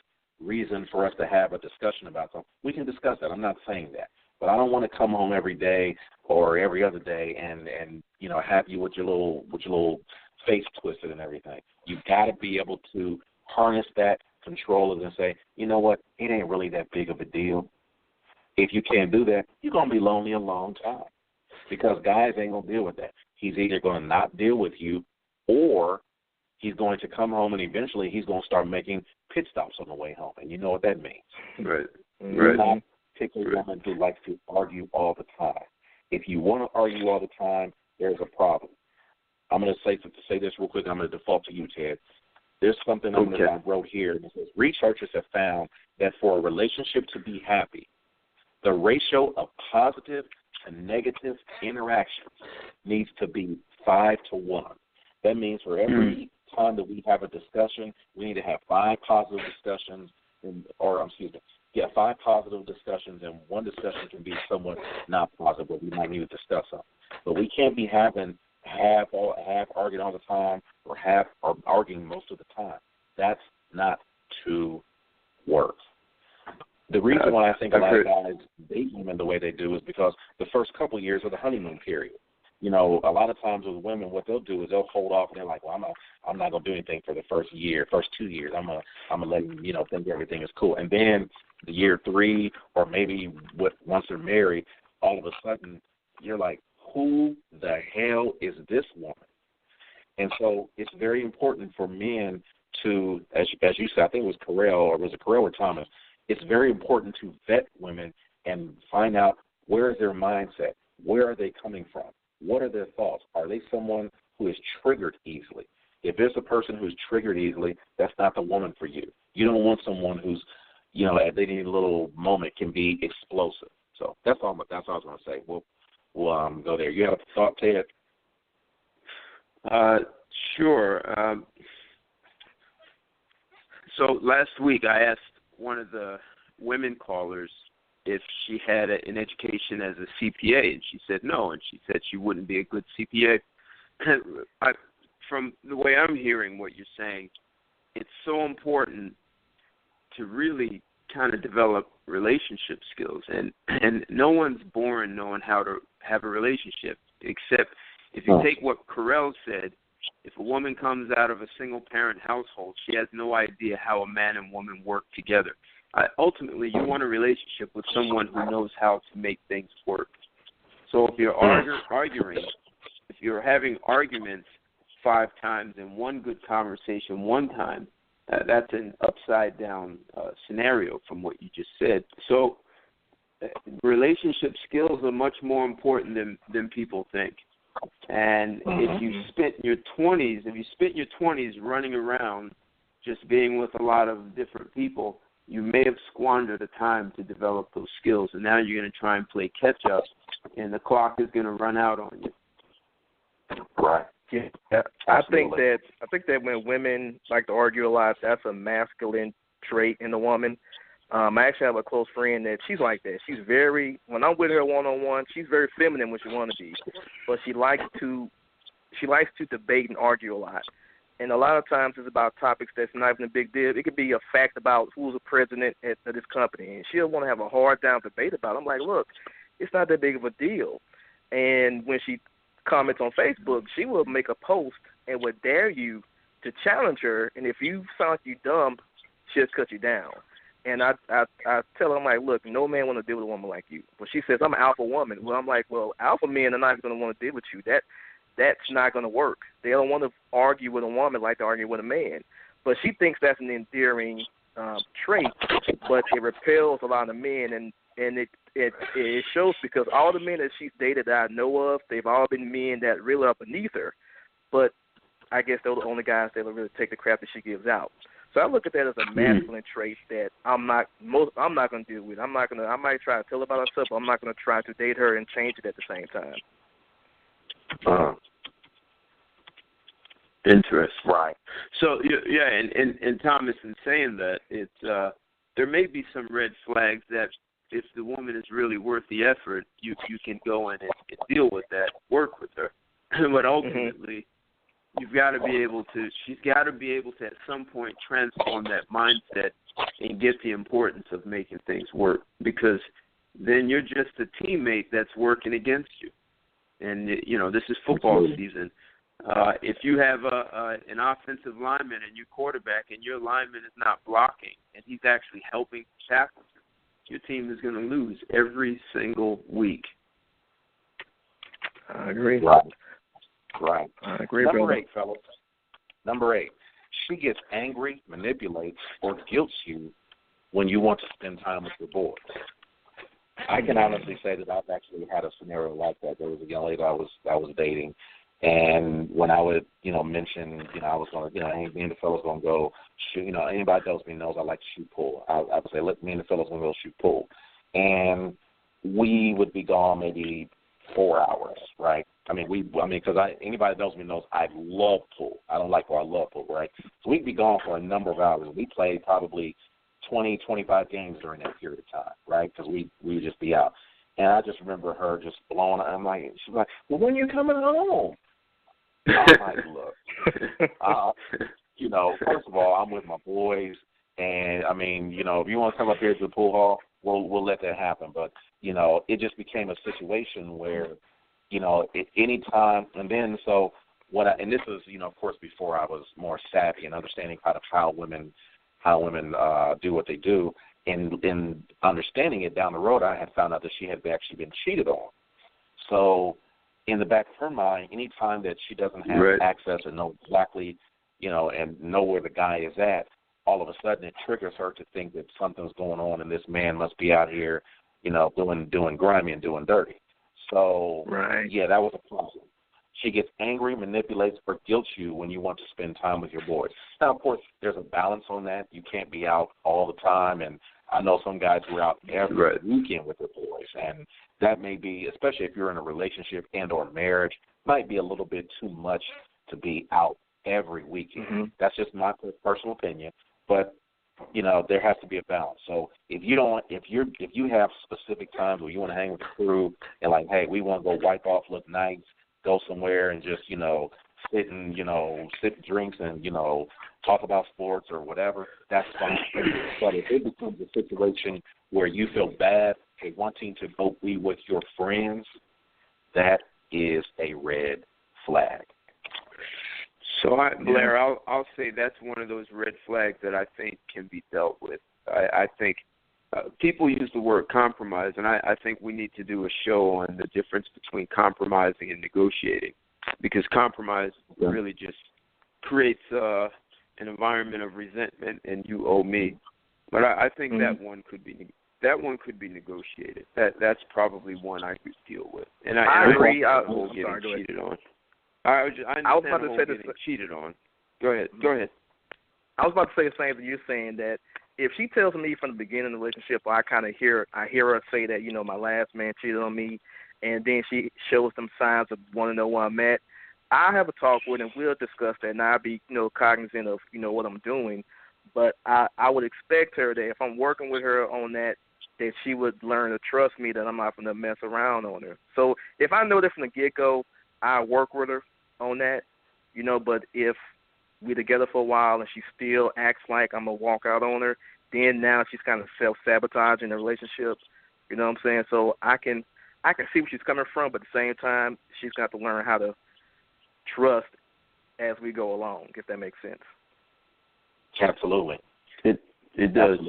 reason for us to have a discussion about something, we can discuss that. I'm not saying that. But I don't want to come home every day or every other day and have you with your little face twisted and everything. You've got to be able to harness that, control it, and say, you know what, it ain't really that big of a deal. If you can't do that, you're going to be lonely a long time, because guys ain't going to deal with that. He's either going to not deal with you, or he's going to come home and eventually he's going to start making pit stops on the way home. And you know what that means. Right. Do not pick a woman who likes to argue all the time. If you want to argue all the time, there's a problem. I'm going to say this real quick. I'm going to default to you, Ted. There's something I wrote here. It says, researchers have found that for a relationship to be happy, the ratio of positive to negative interactions needs to be 5-to-1. That means for every time that we have a discussion, we need to have 5 positive discussions, 5 positive discussions, and one discussion can be somewhat not positive, but we might need to discuss something. But we can't be having half arguing all the time or arguing most of the time. That's not to work. The reason why I think a lot of guys date women the way they do is because the first couple of years of the honeymoon period. You know, a lot of times with women, what they'll do is they'll hold off and they're like, well, I'm not gonna do anything for the first 2 years. I'm gonna let think everything is cool. And then the year 3, or maybe once they're married, all of a sudden you're like, who the hell is this woman? And so it's very important for men to, as you said, I think it was Carell or Thomas. It's very important to vet women and find out where is their mindset, where are they coming from, what are their thoughts. Are they someone who is triggered easily? If there's a person who's triggered easily, that's not the woman for you. You don't want someone who's, at any little moment can be explosive. So that's all I was going to say. We'll go there. You have a thought, Ted? Sure. So last week I asked one of the women callers if she had an education as a CPA, and she said no, and she said she wouldn't be a good CPA. From the way I'm hearing what you're saying, it's so important to really kind of develop relationship skills, and no one's born knowing how to have a relationship, except if you take what Carell said, if a woman comes out of a single-parent household, she has no idea how a man and woman work together. Ultimately, you want a relationship with someone who knows how to make things work. So if you're arguing, if you're having arguments 5 times in one good conversation one time, that's an upside-down scenario from what you just said. So relationship skills are much more important than people think. And if you spent your 20s running around just being with a lot of different people, you may have squandered the time to develop those skills, and now you're going to try and play catch-up, and the clock is going to run out on you. Right. Yeah, I think that when women like to argue a lot, that's a masculine trait in a woman. I actually have a close friend that she's like that. She's when I'm with her one-on-one, she's very feminine when she wants to be, but she likes to debate and argue a lot. And a lot of times it's about topics that's not even a big deal. It could be a fact about who's the president of this company, and she'll want to have a hard-down debate about it. I'm like, look, it's not that big of a deal. And when she comments on Facebook, she will make a post and would dare you to challenge her, and if you sound like you dumb, she'll cut you down. And I tell her, I'm like, look, no man want to deal with a woman like you. But she says, I'm an alpha woman. Well, I'm like, well, alpha men are not going to want to deal with you. That's not going to work. They don't want to argue with a woman like they argue with a man. But she thinks that's an endearing trait, but it repels a lot of men, and it shows because all the men that she's dated that I know of, they've all been men that really are beneath her. But I guess they're the only guys that will really take the crap that she gives out. So I look at that as a masculine trait that I'm not going to deal with. I might try to tell her about herself, but I'm not going to try to date her and change it at the same time. Interesting. Right. So yeah, and Thomas, in saying that, it's there may be some red flags that if the woman is really worth the effort, you can go in and deal with that, work with her. But ultimately, she's got to be able to at some point transform that mindset and get the importance of making things work, because then you're just a teammate that's working against you. And this is football season. If you have an offensive lineman and you quarterback and your lineman is not blocking and he's actually helping tackle you, your team is going to lose every single week. I agree. Right. I agree, Number brother. 8, fellas. Number 8. She gets angry, manipulates, or guilts you when you want to spend time with your boys. I can honestly say that I've actually had a scenario like that. There was a young lady I was dating, and when I would, mention, I was going to, hey, me and the fellas going to go shoot, anybody that knows me knows I like to shoot pool. I would say, let me and the fellas going to go shoot pool. And we would be gone maybe 4 hours, right? Because anybody that knows me knows I love pool. I don't like pool. I love pool, right? So we'd be gone for a number of hours. We played probably 20, 25 games during that period of time, right? Because we would just be out. And I just remember her just blowing. I'm like, she's like, well, when are you coming home? I'm like, look, first of all, I'm with my boys, and if you want to come up here to the pool hall, we'll let that happen. But it just became a situation where, at any time, and then and this is, of course, before I was more savvy and understanding how women do what they do. In understanding it down the road, I had found out that she had actually been cheated on. So in the back of her mind, any time that she doesn't have access or know exactly, and know where the guy is at, all of a sudden it triggers her to think that something's going on and this man must be out here, doing grimy and doing dirty. So, yeah, that was a problem. She gets angry, manipulates, or guilts you when you want to spend time with your boys. Now, of course, there's a balance on that. You can't be out all the time, and I know some guys who are out every weekend with their boys, and that may be, especially if you're in a relationship and or marriage, might be a little bit too much to be out every weekend. Mm-hmm. That's just my personal opinion, but there has to be a balance. So if you have specific times where you want to hang with the crew and like, hey, we want to go wipe off, look nice, go somewhere and just, sit and drinks and, talk about sports or whatever, that's fine. But if it becomes a situation where you feel bad for wanting to go be with your friends, that is a red flag. So, Blair, I'll say that's one of those red flags that I think can be dealt with. I think people use the word compromise, and I think we need to do a show on the difference between compromising and negotiating, because compromise really just creates an environment of resentment and you owe me. But I think that one could be negotiated. That's probably one I could deal with. And I agree. I was getting cheated on. I was about to say this. Cheated on. Go ahead. I was about to say the same thing you're saying, that if she tells me from the beginning of the relationship, or I hear her say that, my last man cheated on me, and then she shows some signs of wanting to know where I'm at, I'll have a talk with her and we'll discuss that, and I'll be, cognizant of, what I'm doing. But I would expect her that if I'm working with her on that she would learn to trust me, that I'm not going to mess around on her. So if I know that from the get-go, I work with her on that, but if we're together for a while and she still acts like I'm going to walk out on her, then now she's kind of self-sabotaging the relationship, you know what I'm saying? So I can see where she's coming from, but at the same time, she's got to learn how to trust as we go along, if that makes sense. Absolutely. It does.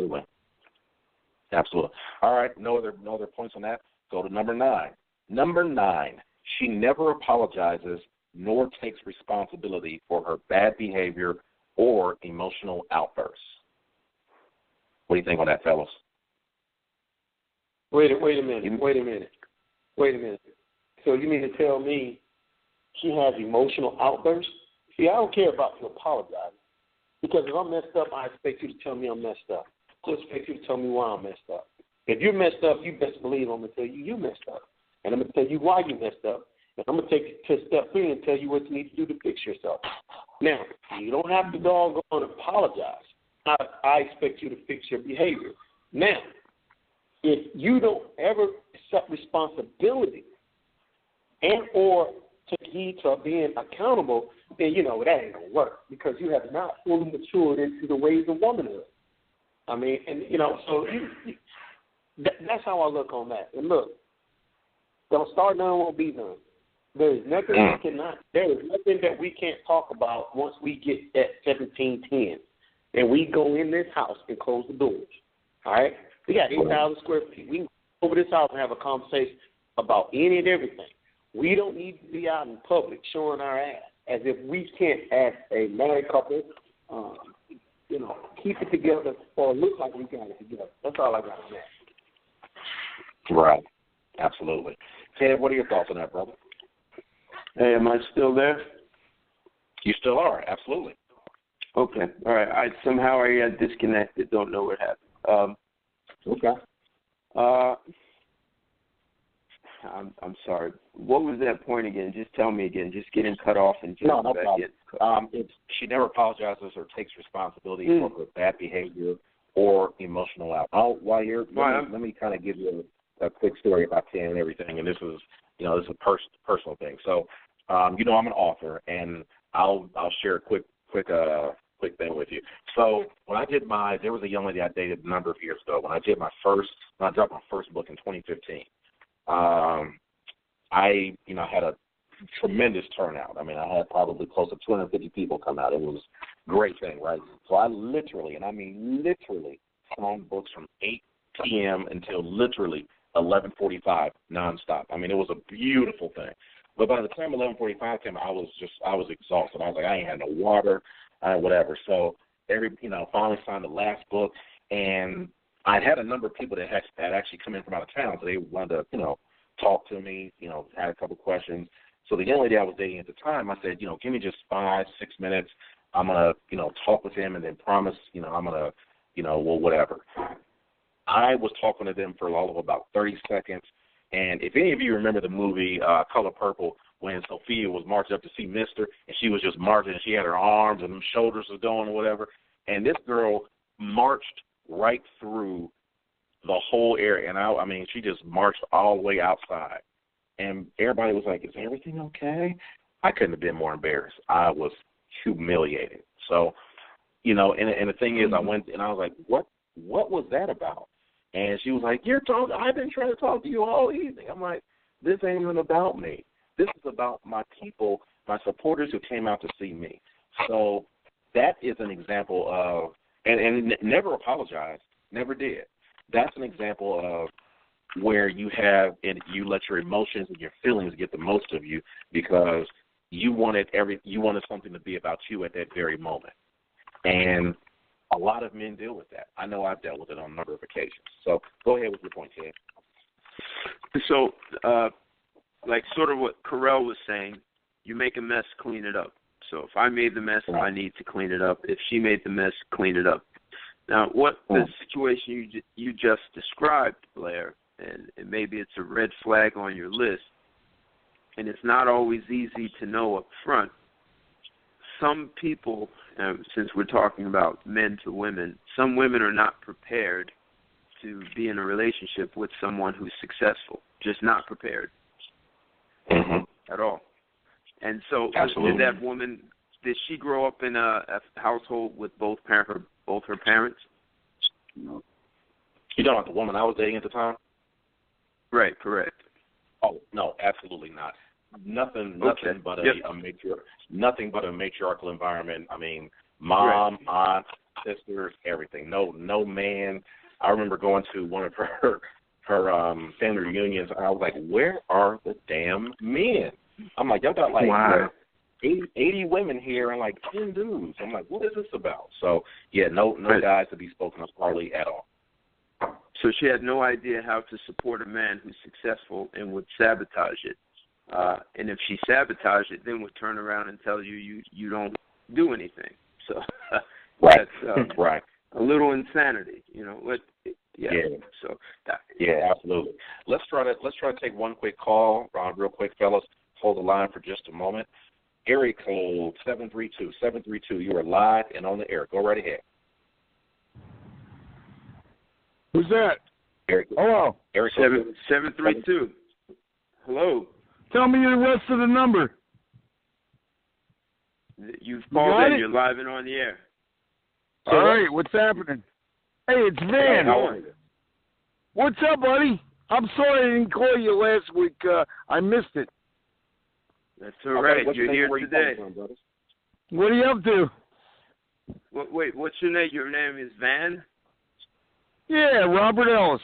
Absolutely. All right, no other points on that. Go to number 9. Number 9, she never apologizes nor takes responsibility for her bad behavior or emotional outbursts. What do you think on that, fellas? Wait a minute. So you mean to tell me she has emotional outbursts? See, I don't care about you apologizing, because if I'm messed up, I expect you to tell me I'm messed up. I expect you to tell me why I'm messed up. If you're messed up, you best believe I'm going to tell you messed up. And I'm going to tell you why you messed up. And I'm going to take you to step 3 and tell you what you need to do to fix yourself. Now, you don't have to doggone apologize. I expect you to fix your behavior. Now, if you don't ever accept responsibility and or take heed to being accountable, then, that ain't going to work, because you have not fully matured into the ways of womanhood. I mean, and, so that's how I look on that. And look, don't start none, won't be none. There is nothing that we can't talk about once we get at 1710 and we go in this house and close the doors. All right? We got 8,000 square feet. We can go over this house and have a conversation about any and everything. We don't need to be out in public showing our ass as if we can't, as a married couple, keep it together or look like we got it together. That's all I got on that. Right. Absolutely. Ted, what are your thoughts on that, brother? Hey, am I still there? You still are, absolutely. Okay. All right. I got disconnected. Don't know what happened. Okay. I'm sorry. What was that point again? Just tell me again. Just getting cut off and just No back problem. She never apologizes or takes responsibility for her bad behavior or emotional outbursts. Let me kind of give you a quick story about Ken and everything. And this is a personal thing. So, I'm an author, and I'll share a quick thing with you. So when I did there was a young lady I dated a number of years ago. When I dropped my first book in 2015, I had a tremendous turnout. I mean, I had probably close to 250 people come out. It was a great thing, right? So I literally signed books from 8 p.m. until literally 11:45 nonstop. I mean, it was a beautiful thing. But by the time 11:45 came, I was exhausted. I was like, I ain't had no water, whatever. So finally signed the last book, and I had a number of people that had actually come in from out of town, so they wanted to, talk to me, had a couple questions. So the young lady I was dating at the time, I said, give me just 5-6 minutes. I'm gonna, talk with him, and then promise, I'm gonna, whatever. I was talking to them for all of about 30 seconds. And if any of you remember the movie Color Purple, when Sophia was marching up to see Mister, and she was just marching, and she had her arms and them shoulders was going or whatever, and this girl marched right through the whole area, and I mean, she just marched all the way outside, and everybody was like, "Is everything okay?" I couldn't have been more embarrassed. I was humiliated. So, and the thing is, I went and I was like, "What was that about?" And she was like, I've been trying to talk to you all evening. I'm like, this ain't even about me. This is about my people, my supporters who came out to see me. So that is an example of, and never apologized, never did. That's an example of where you let your emotions and your feelings get the most of you because you wanted something to be about you at that very moment. And a lot of men deal with that. I know I've dealt with it on a number of occasions. So go ahead with your point, Ted. So, like sort of what Carell was saying, you make a mess, clean it up. So if I made the mess, I need to clean it up. If she made the mess, clean it up. Now, what the situation you just described, Blair, and maybe it's a red flag on your list, and it's not always easy to know up front. Some people, since we're talking about men to women, some women are not prepared to be in a relationship with someone who's successful, just not prepared at all. And so did that woman, did she grow up in a household with both her parents? You talking about the woman I was dating at the time? Right, correct. Oh, no, absolutely not. Nothing but nothing but a matriarchal environment. I mean, mom, aunt, sisters, everything. No man. I remember going to one of her family reunions. I was like, where are the damn men? I'm like, y'all got like 80 women here and like 10 dudes. I'm like, what is this about? So yeah, no guys to be spoken of hardly at all. So she had no idea how to support a man who's successful and would sabotage it. And if she sabotaged it, then would turn around and tell you don't do anything. So that's a little insanity, So yeah, absolutely. Let's try to take one quick call, real quick, fellas. Hold the line for just a moment. Area code 732. You are live and on the air. Go right ahead. Who's that? Hello. Area 732. Hello. Tell me the rest of the number. You've called in. You're live and on the air. All right. What's happening? Hey, it's Van. How are you? What's up, buddy? I'm sorry I didn't call you last week. I missed it. That's all right. You're here today. What are you up to? Wait, what's your name? Your name is Van? Yeah, Robert Ellis.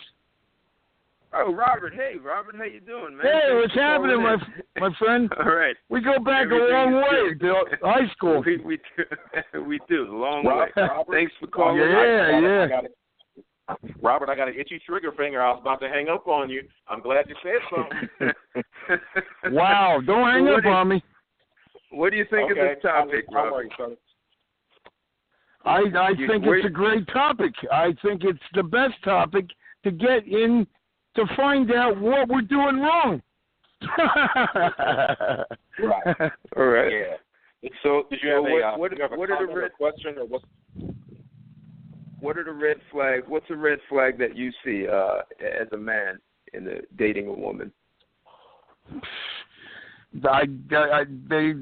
Oh, Robert. Hey, Robert, how you doing, man? Hey, what's happening, my friend? All right. We go back a long way to high school. We do. A long way. Robert, thanks for calling. Yeah. Robert, I got an itchy trigger finger. I was about to hang up on you. I'm glad you said something. Wow, don't hang up on me. What do you think of this topic, Robert? I think it's a great topic. I think it's the best topic to get in to find out what we're doing wrong. Right. All right. Yeah. So, Did you have what are the red question or what? What are the red flags? What's a red flag that you see as a man in dating a woman? They,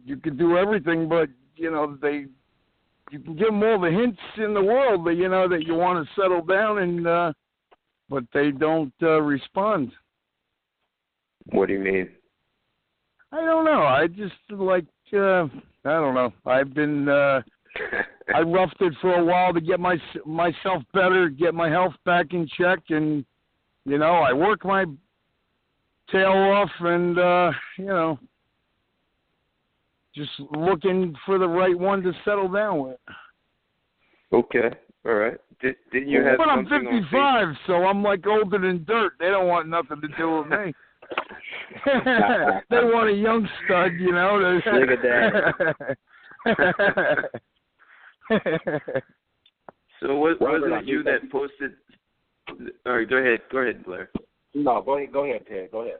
you can do everything, but you can give them all the hints in the world that that you want to settle down, and but they don't respond. What do you mean? I don't know. I just like I don't know. I've been I roughed it for a while to get myself better, get my health back in check, and I work my tail off, and just looking for the right one to settle down with. Okay, all right. Didn't you have? But I'm something 55, so I'm like older than dirt. They don't want nothing to do with me. They want a young stud, So wasn't it you that posted? All right, go ahead, Blair. No, go ahead, Ted. Go ahead.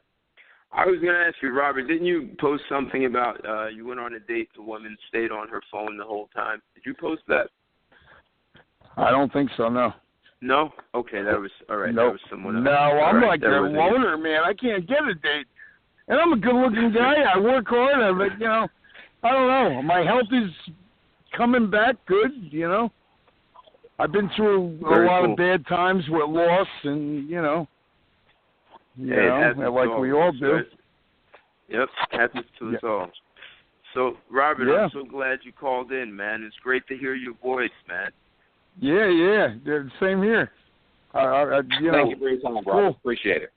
I was going to ask you, Robert, didn't you post something about you went on a date, the woman stayed on her phone the whole time? Did you post that? I don't think so, no. No? Okay, that was, all right, nope. That was someone else. No, I'm right, like a loner, man. I can't get a date. And I'm a good-looking guy. I work hard, but, I don't know. My health is coming back good, I've been through a lot of bad times with loss, and, like we all do. Right? Yep, happens to us all. So, Robert, I'm so glad you called in, man. It's great to hear your voice, man. Yeah, same here. Thank you for your time, Robert. Cool. Appreciate it.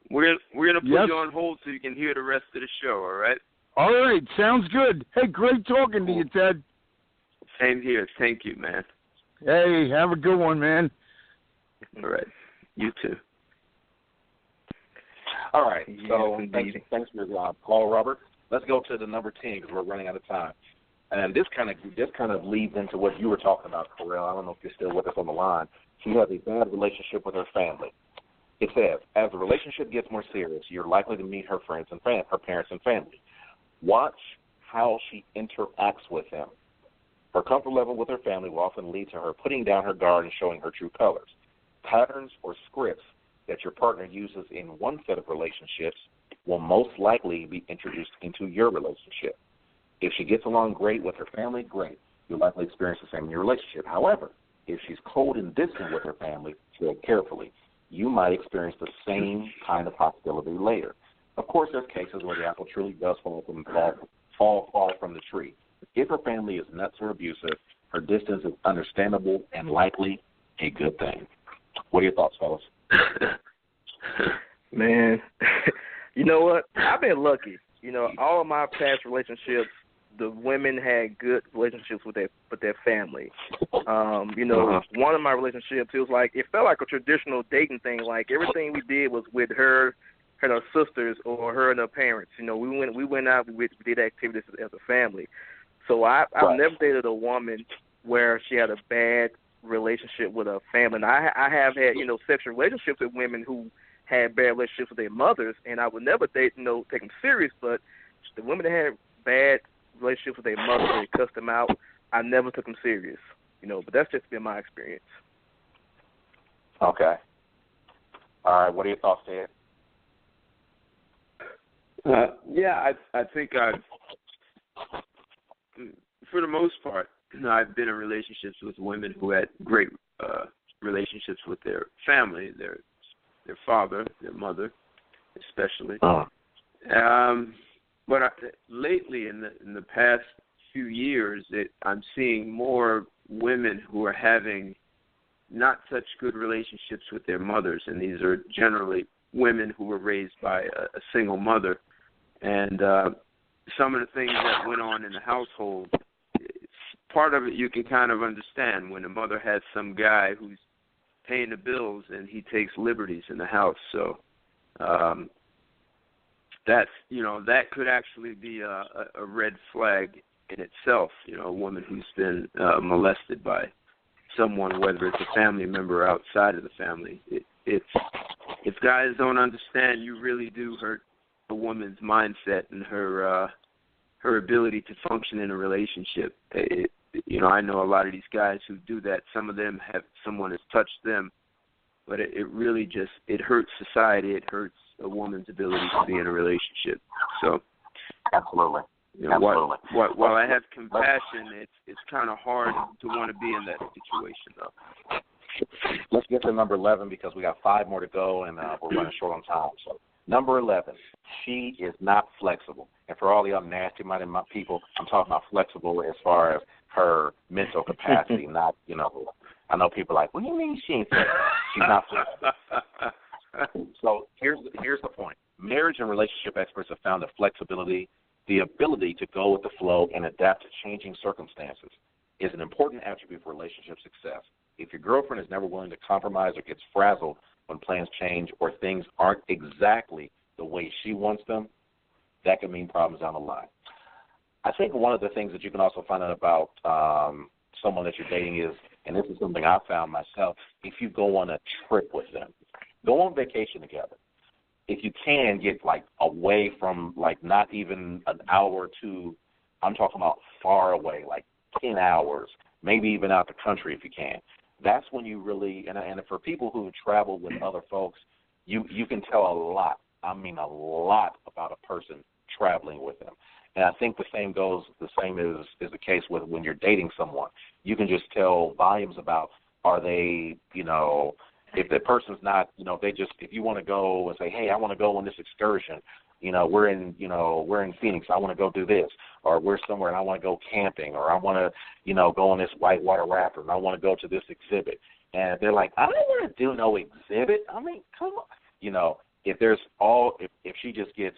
We're gonna put you on hold so you can hear the rest of the show. All right. All right, sounds good. Hey, great talking to you, Ted. Same here. Thank you, man. Hey, have a good one, man. All right. You too. All right. So thanks for your call, Robert. Let's go to the number 10 because we're running out of time. And this kind of leads into what you were talking about, Correll. I don't know if you're still with us on the line. She has a bad relationship with her family. It says, as the relationship gets more serious, you're likely to meet her friends and her parents and family. Watch how she interacts with them. Her comfort level with her family will often lead to her putting down her guard and showing her true colors. Patterns or scripts that your partner uses in one set of relationships will most likely be introduced into your relationship. If she gets along great with her family, great. You'll likely experience the same in your relationship. However, if she's cold and distant with her family, tread carefully. You might experience the same kind of hostility later. Of course, there's cases where the apple truly does fall from the tree. If her family is nuts or abusive, her distance is understandable and likely a good thing. What are your thoughts, fellas? Man, you know what? I've been lucky. All of my past relationships, the women had good relationships with their family. One of my relationships, it felt like a traditional dating thing. Like everything we did was with her and her sisters or her and her parents. We went out, we did activities as a family. So I've never dated a woman where she had a bad relationship with her family. And I have had, sexual relationships with women who had bad relationships with their mothers, and I would never take them serious, but the women that had bad relationships with their mothers, they cussed them out, I never took them serious, but that's just been my experience. Okay. All right, what are your thoughts, Ted? I think for the most part, I've been in relationships with women who had great relationships with their family, their father, their mother, especially. But lately, in the past few years, I'm seeing more women who are having not such good relationships with their mothers, and these are generally women who were raised by a single mother. And some of the things that went on in the household, part of it you can kind of understand when a mother has some guy who's paying the bills and he takes liberties in the house. So that could actually be a red flag in itself. A woman who's been molested by someone, whether it's a family member or outside of the family. If guys don't understand, you really do hurt a woman's mindset and her ability to function in a relationship. I know a lot of these guys who do that. Some of them have someone has touched them, but it really just hurts society. It hurts a woman's ability to be in a relationship. So, absolutely. Absolutely. While I have compassion, it's kind of hard to want to be in that situation, though. Let's get to number 11 because we got 5 more to go, and we're running short on time. So, number 11, she is not flexible. And for all the other nasty-minded people, I'm talking about flexible as far as her mental capacity, not, I know people are like, what do you mean she ain't flexible? She's not flexible. So here's the point. Marriage and relationship experts have found that flexibility, the ability to go with the flow and adapt to changing circumstances, is an important attribute for relationship success. If your girlfriend is never willing to compromise or gets frazzled when plans change or things aren't exactly the way she wants them, that can mean problems down the line. I think one of the things that you can also find out about someone that you're dating is, and this is something I found myself, if you go on a trip with them, go on vacation together. If you can get, away from, not even an hour or two, I'm talking about far away, 10 hours, maybe even out the country if you can. That's when you really, and for people who travel with other folks, you can tell a lot, a lot about a person traveling with them. And I think the same is the case with when you're dating someone. You can just tell volumes about, are they, if the person's not, if you want to go and say, hey, I want to go on this excursion, we're in Phoenix, I want to go do this, or we're somewhere and I want to go camping, or I want to, go on this whitewater raft, and I want to go to this exhibit. And they're like, I don't want to do no exhibit. Come on. If she just gets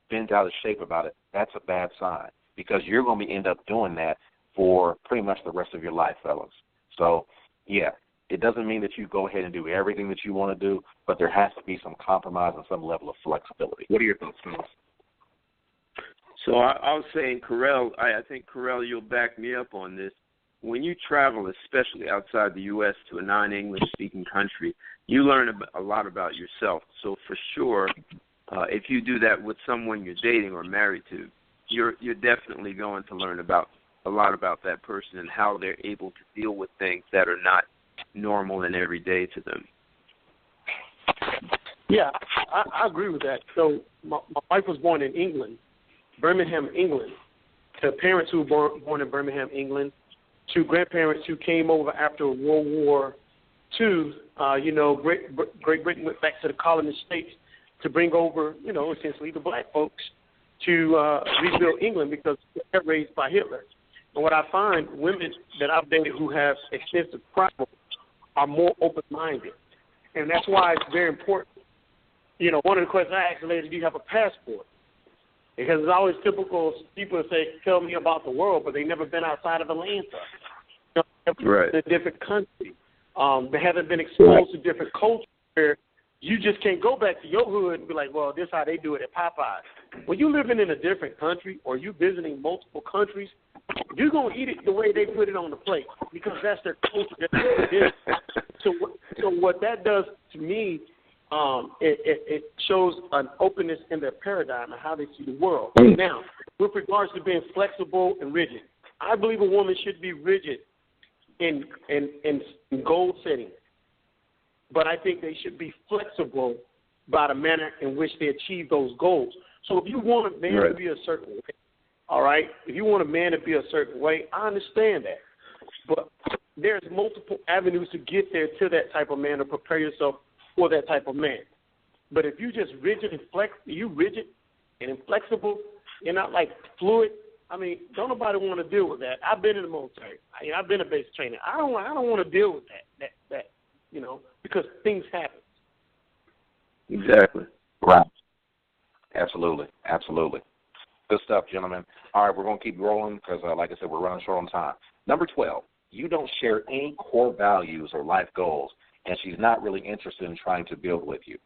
bent out of shape about it, that's a bad sign, because you're going to end up doing that for pretty much the rest of your life, fellas. So, yeah, it doesn't mean that you go ahead and do everything that you want to do, but there has to be some compromise and some level of flexibility. What are your thoughts, fellas? So I was saying, Carell, I think, Carell, you'll back me up on this. When you travel, especially outside the U.S. to a non-English-speaking country, you learn a lot about yourself. So for sure, if you do that with someone you're dating or married to, you're definitely going to learn a lot about that person and how they're able to deal with things that are not normal and everyday to them. Yeah, I agree with that. So my wife was born in England, Birmingham, England, to parents who were born in Birmingham, England, to grandparents who came over after World War II. Great Britain went back to the colony states to bring over, essentially the black folks to rebuild England because they were raised by Hitler. And what I find, women that I've dated who have extensive travel are more open-minded. And that's why it's very important. One of the questions I ask the lady, do you have a passport? Because it's always typical people say, tell me about the world, but they've never been outside of Atlanta. Right. In a different country. They haven't been exposed to different cultures where you just can't go back to your hood and be like, well, this is how they do it at Popeyes. When you're living in a different country or you visiting multiple countries, you're going to eat it the way they put it on the plate because that's their culture. That's what it is. So what that does to me, it shows an openness in their paradigm and how they see the world. Now, with regards to being flexible and rigid, I believe a woman should be rigid in goal setting. But I think they should be flexible by the manner in which they achieve those goals. So if you want a man to be a certain way, all right, if you want a man to be a certain way, I understand that. But there's multiple avenues to get there to that type of man or prepare yourself for that type of man. But if you just rigid and inflexible, you're not like fluid, don't nobody want to deal with that. I've been in the military. I've been a basic trainer. I don't want to deal with that, because things happen. Exactly. Right. Absolutely. Good stuff, gentlemen. All right, we're going to keep rolling because, like I said, we're running short on time. Number 12, you don't share any core values or life goals, and she's not really interested in trying to build with you.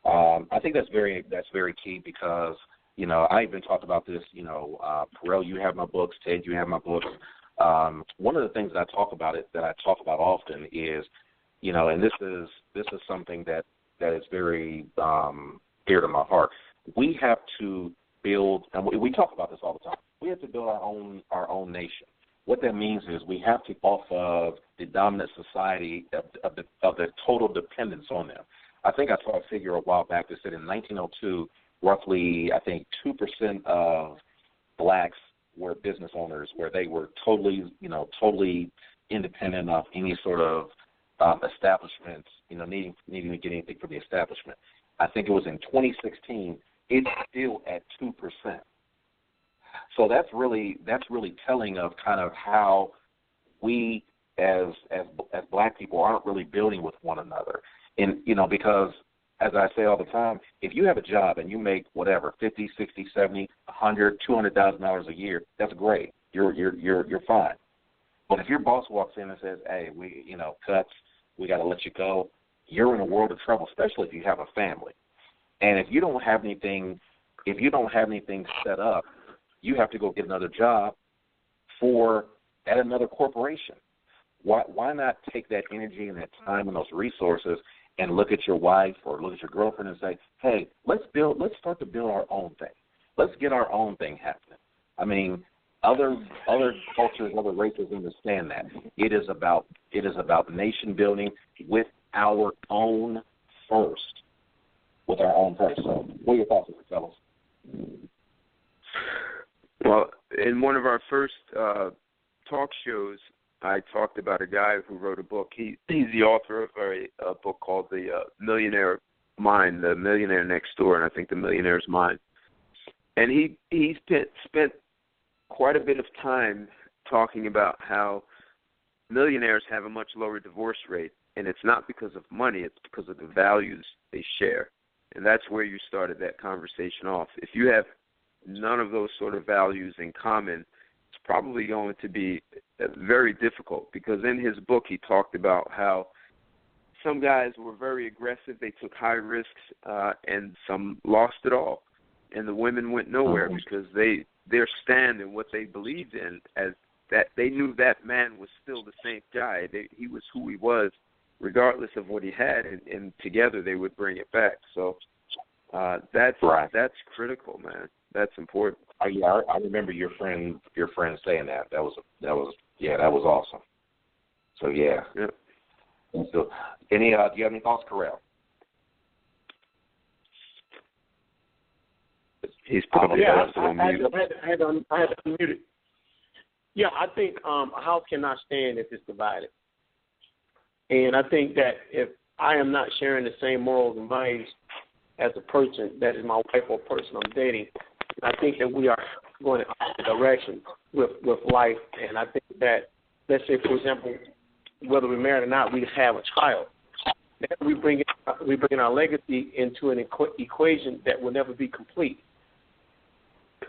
I think that's very key because, I even talked about this, Carell, you have my books, Ted, you have my books. One of the things that I talk about often is, and this is something that is very dear to my heart. we have to build, and we talk about this all the time, we have to build our own nation. What that means is we have to get off of the dominant society of the total dependence on them. I think I saw a figure a while back that said in 1902, roughly, I think, 2% of blacks were business owners, where they were totally independent of any sort of establishments, needing to get anything from the establishment. I think it was in 2016, it's still at 2%. So that's really telling of kind of how we as black people aren't really building with one another. And because as I say all the time, if you have a job and you make whatever, $50, $60, $70, $100, $200,000 a year, that's great. You're fine. But if your boss walks in and says, "Hey, cuts, we got to let you go," you're in a world of trouble, especially if you have a family. And if you don't have anything set up, you have to go get another job at another corporation. Why not take that energy and that time and those resources and look at your wife or look at your girlfriend and say, "Hey, let's start to build our own thing. Let's get our own thing happening." I mean, other cultures, other races understand that. It is about nation building with our own first. So, what are your thoughts, fellas? Well, in one of our first talk shows, I talked about a guy who wrote a book. He's the author of a book called The Millionaire Mind, The Millionaire Next Door, and I think The Millionaire's Mind. And he spent quite a bit of time talking about how millionaires have a much lower divorce rate, and it's not because of money, it's because of the values they share. And that's where you started that conversation off. If you have none of those sort of values in common, it's probably going to be very difficult, because in his book he talked about how some guys were very aggressive, they took high risks, and some lost it all. And the women went nowhere because their stand and what they believed in, as that they knew that man was still the same guy. He was who he was, regardless of what he had, and together they would bring it back. So that's critical, man. That's important. I remember your friend saying that. That was awesome. So yeah. So, do you have any thoughts, Carell? He's probably I had to unmute it. Yeah, I think a house cannot stand if it's divided. And I think that if I am not sharing the same morals and values as a person that is my wife or person I'm dating, I think that we are going in opposite directions with life. And I think that, let's say, for example, whether we're married or not, we have a child. Then we bring our legacy into an equation that will never be complete,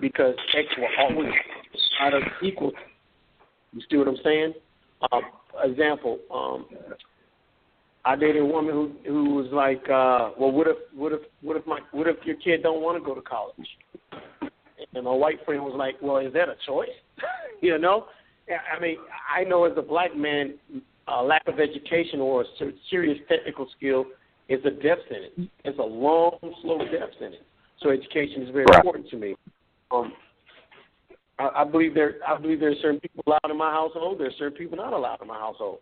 because X will always out of equal. You see what I'm saying? Example. I dated a woman who was like, well, what if your kid don't want to go to college? And my white friend was like, well, is that a choice? You know? I mean, I know as a black man, lack of education or a serious technical skill is a death sentence. It's a long, slow death sentence. So education is very important to me. I believe there are certain people allowed in my household. There are certain people not allowed in my household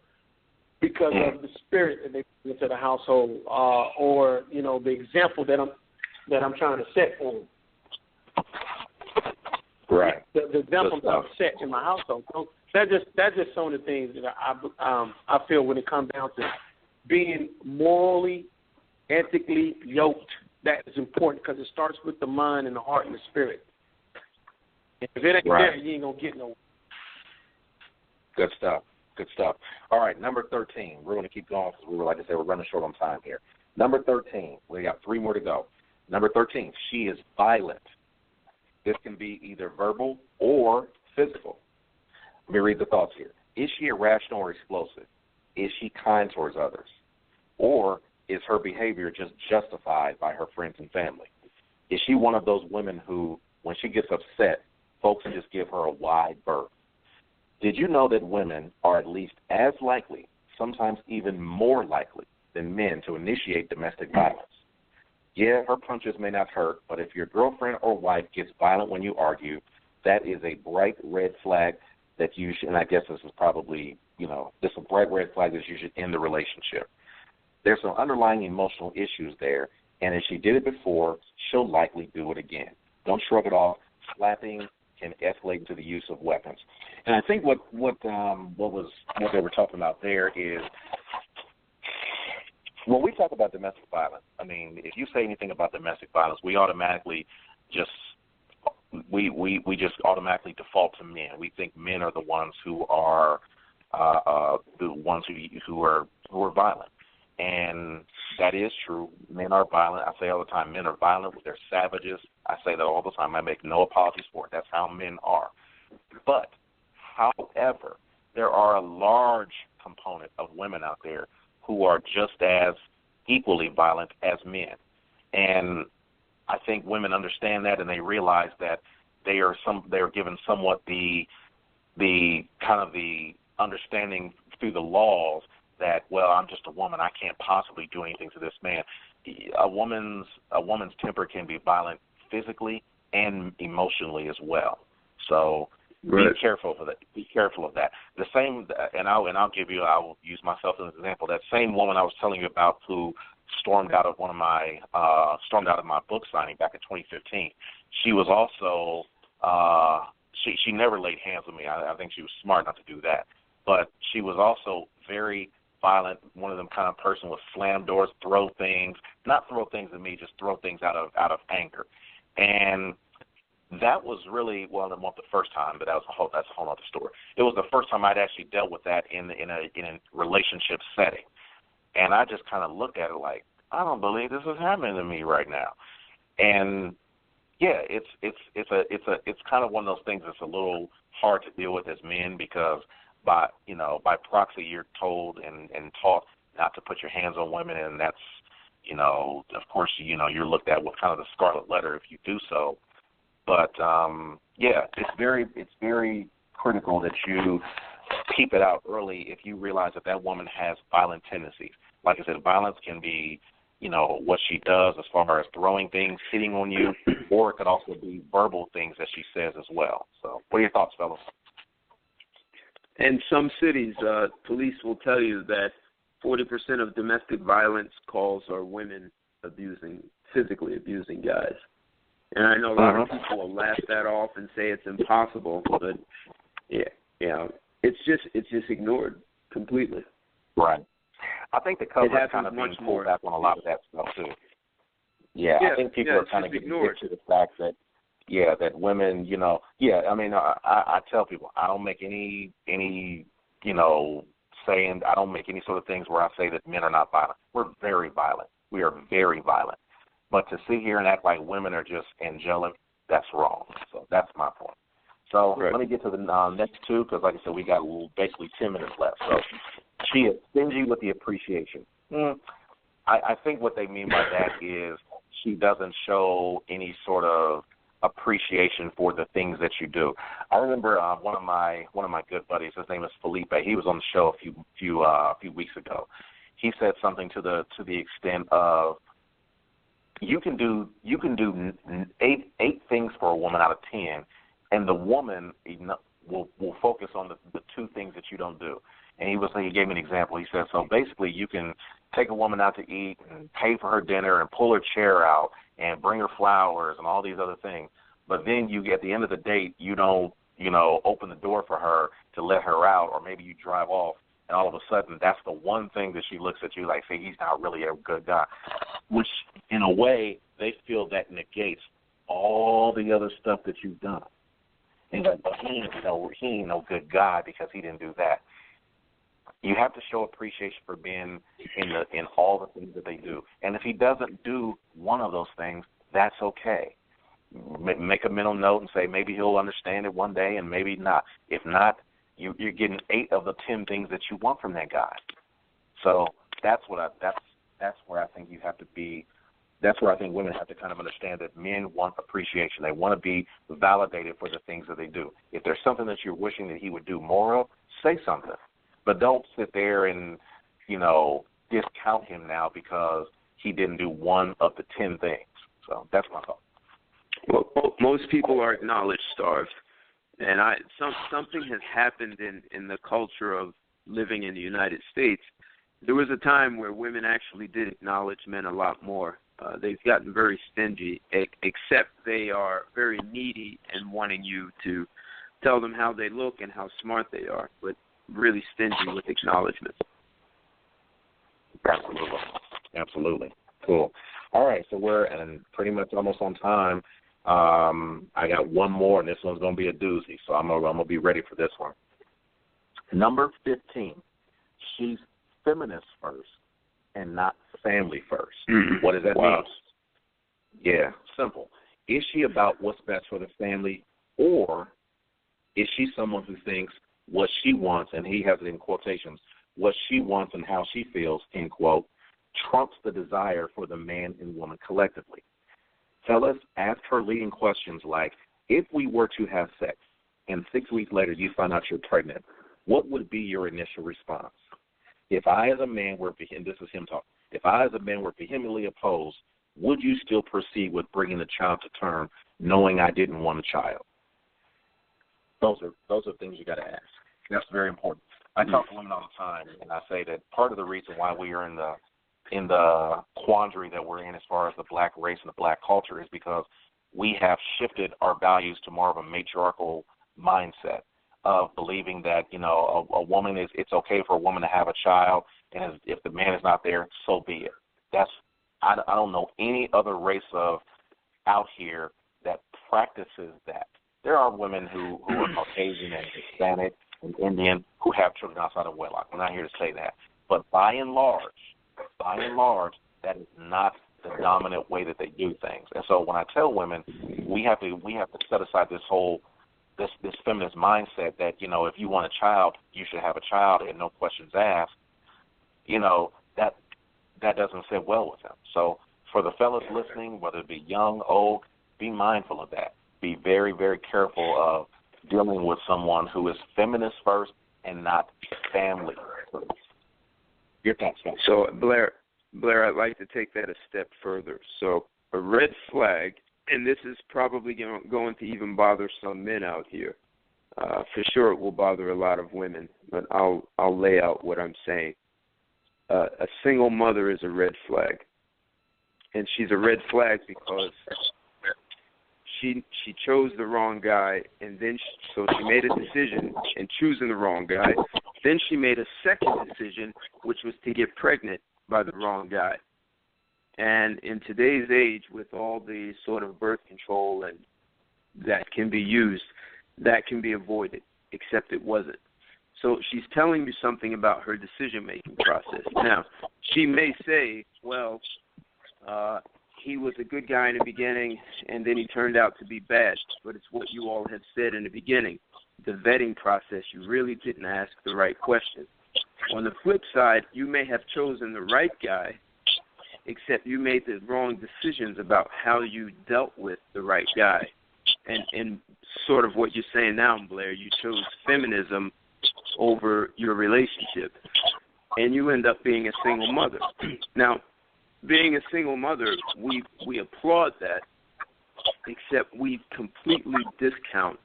because of the spirit that they bring into the household, or the example that I'm trying to set for them. Right. The example I'm set in my household. So that's just some of the things that I feel when it comes down to being morally, ethically yoked. That is important because it starts with the mind and the heart and the spirit. If it ain't there, you ain't going to get nowhere. Good stuff. All right, number 13. We're going to keep going because like I said, we're running short on time here. Number 13. We got 3 more to go. Number 13. She is violent. This can be either verbal or physical. Let me read the thoughts here. Is she irrational or explosive? Is she kind towards others? Or is her behavior just justified by her friends and family? Is she one of those women who, when she gets upset, folks just give her a wide berth? Did you know that women are at least as likely, sometimes even more likely, than men to initiate domestic violence? Yeah, her punches may not hurt, but if your girlfriend or wife gets violent when you argue, that is a bright red flag that you should, and I guess this is probably, this is a bright red flag that you should end the relationship. There's some underlying emotional issues there, and if she did it before, she'll likely do it again. Don't shrug it off. Slapping can escalate to the use of weapons. And I think what they were talking about there is, when we talk about domestic violence, I mean, if you say anything about domestic violence, we automatically just automatically default to men. We think men are the ones who are who are violent, and that is true. Men are violent. I say all the time, men are violent. They're savages. I say that all the time. I make no apologies for it. That's how men are. But, however, there are a large component of women out there who are just as equally violent as men. And I think women understand that, and they realize that they are given somewhat the kind of the understanding through the laws that, well, I'm just a woman, I can't possibly do anything to this man. A woman's temper can be violent physically and emotionally as well. So Be careful of that. Be careful of that. The same, and I'll use myself as an example. That same woman I was telling you about who stormed out of my book signing back in 2015. She was also she never laid hands on me. I think she was smart not to do that. But she was also very violent. One of them kind of person would slam doors, not throw things at me, just throw things out of anger. And that was really, well, it wasn't the first time, but that's a whole other story. It was the first time I'd actually dealt with that in a relationship setting, and I just kind of looked at it like, I don't believe this is happening to me right now. And yeah, it's kind of one of those things that's a little hard to deal with as men, because by proxy you're told and taught not to put your hands on women, and that's, of course, you're looked at with kind of the scarlet letter if you do so. But yeah, it's very critical that you keep it out early if you realize that woman has violent tendencies. Like I said, violence can be, what she does as far as throwing things, hitting on you, or it could also be verbal things that she says as well. So, what are your thoughts, fellas? In some cities, police will tell you that 40% of domestic violence calls are women physically abusing guys. And I know a lot of people will laugh that off and say it's impossible, but it's just ignored completely. Right. I think the cover is kind of being pulled back on a lot of that stuff too. Yeah, I think people are kind of getting used to the fact that, that women, I mean, I tell people I don't make any saying, I don't make any sort of things where I say that men are not violent. We're very violent. We are very violent. But to sit here and act like women are just angelic, that's wrong. So that's my point. So let me get to the next two, because like I said, we got basically 10 minutes left. So she is stingy with the appreciation. I think what they mean by that is she doesn't show any sort of appreciation for the things that you do. I remember one of my good buddies, his name is Felipe. He was on the show a few weeks ago. He said something to the extent of, you can do eight things for a woman out of 10, and the woman will focus on the two things that you don't do. And he gave me an example. He said, so basically you can take a woman out to eat and pay for her dinner and pull her chair out and bring her flowers and all these other things, but then at the end of the date, you don't open the door for her to let her out, or maybe you drive off, and all of a sudden that's the one thing that she looks at you like, say, he's not really a good guy, which in a way they feel that negates all the other stuff that you've done. And like, but he ain't no good guy because he didn't do that. You have to show appreciation for being in all the things that they do. And if he doesn't do one of those things, that's okay. Make a mental note and say maybe he'll understand it one day and maybe not. If not, you're getting 8 of the 10 things that you want from that guy. So that's where I think you have to be. That's where I think women have to kind of understand that men want appreciation. They want to be validated for the things that they do. If there's something that you're wishing that he would do more of, say something. But don't sit there and, discount him now because he didn't do one of the 10 things. So that's my thought. Well, most people are knowledge starved, and something has happened in the culture of living in the United States. There was a time where women actually did acknowledge men a lot more. They've gotten very stingy, except they are very needy and wanting you to tell them how they look and how smart they are, but really stingy with acknowledgments. Absolutely. Cool. All right, so we're pretty much almost on time. I got one more, and this one's going to be a doozy, so I'm gonna be ready for this one. Number 15, she's feminist first and not family first. Mm-hmm. What does that Wow. mean? Yeah, simple. Is she about what's best for the family, or is she someone who thinks what she wants, and he has it in quotations, what she wants and how she feels, end quote, trumps the desire for the man and woman collectively? Fellas, ask her leading questions like, if we were to have sex and 6 weeks later you find out you're pregnant, what would be your initial response? If I as a man were, and this is him talking, if I as a man were vehemently opposed, would you still proceed with bringing the child to term knowing I didn't want a child? Those are things you got to ask. That's very important. I talk to women all the time, and I say that part of the reason why we are in the quandary that we're in as far as the black race and the black culture is because we have shifted our values to more of a matriarchal mindset of believing that, a woman it's okay for a woman to have a child, and if the man is not there, so be it. I don't know any other race out here that practices that. There are women who are Caucasian and Hispanic and Indian who have children outside of wedlock. I'm not here to say that. But by and large, that is not the dominant way that they do things. And so when I tell women we have to set aside this feminist mindset that, if you want a child, you should have a child and no questions asked, that doesn't sit well with them. So for the fellas listening, whether it be young, old, be mindful of that. Be very, very careful of dealing with someone who is feminist first and not family first. Your thoughts, guys. So, Blair, I'd like to take that a step further. So a red flag, and this is probably going to even bother some men out here. For sure it will bother a lot of women, but I'll lay out what I'm saying. A single mother is a red flag. And she's a red flag because she chose the wrong guy, and then so she made a decision in choosing the wrong guy. Then she made a second decision, which was to get pregnant by the wrong guy. And in today's age, with all the sort of birth control and that can be used, that can be avoided, except it wasn't. So she's telling you something about her decision-making process. Now, she may say, well, he was a good guy in the beginning, and then he turned out to be bad. But it's what you all had said in the beginning. The vetting process, you really didn't ask the right question. On the flip side, you may have chosen the right guy, except you made the wrong decisions about how you dealt with the right guy. And sort of what you're saying now, Blair, you chose feminism over your relationship, and you end up being a single mother. Now, being a single mother, we applaud that, except we completely discount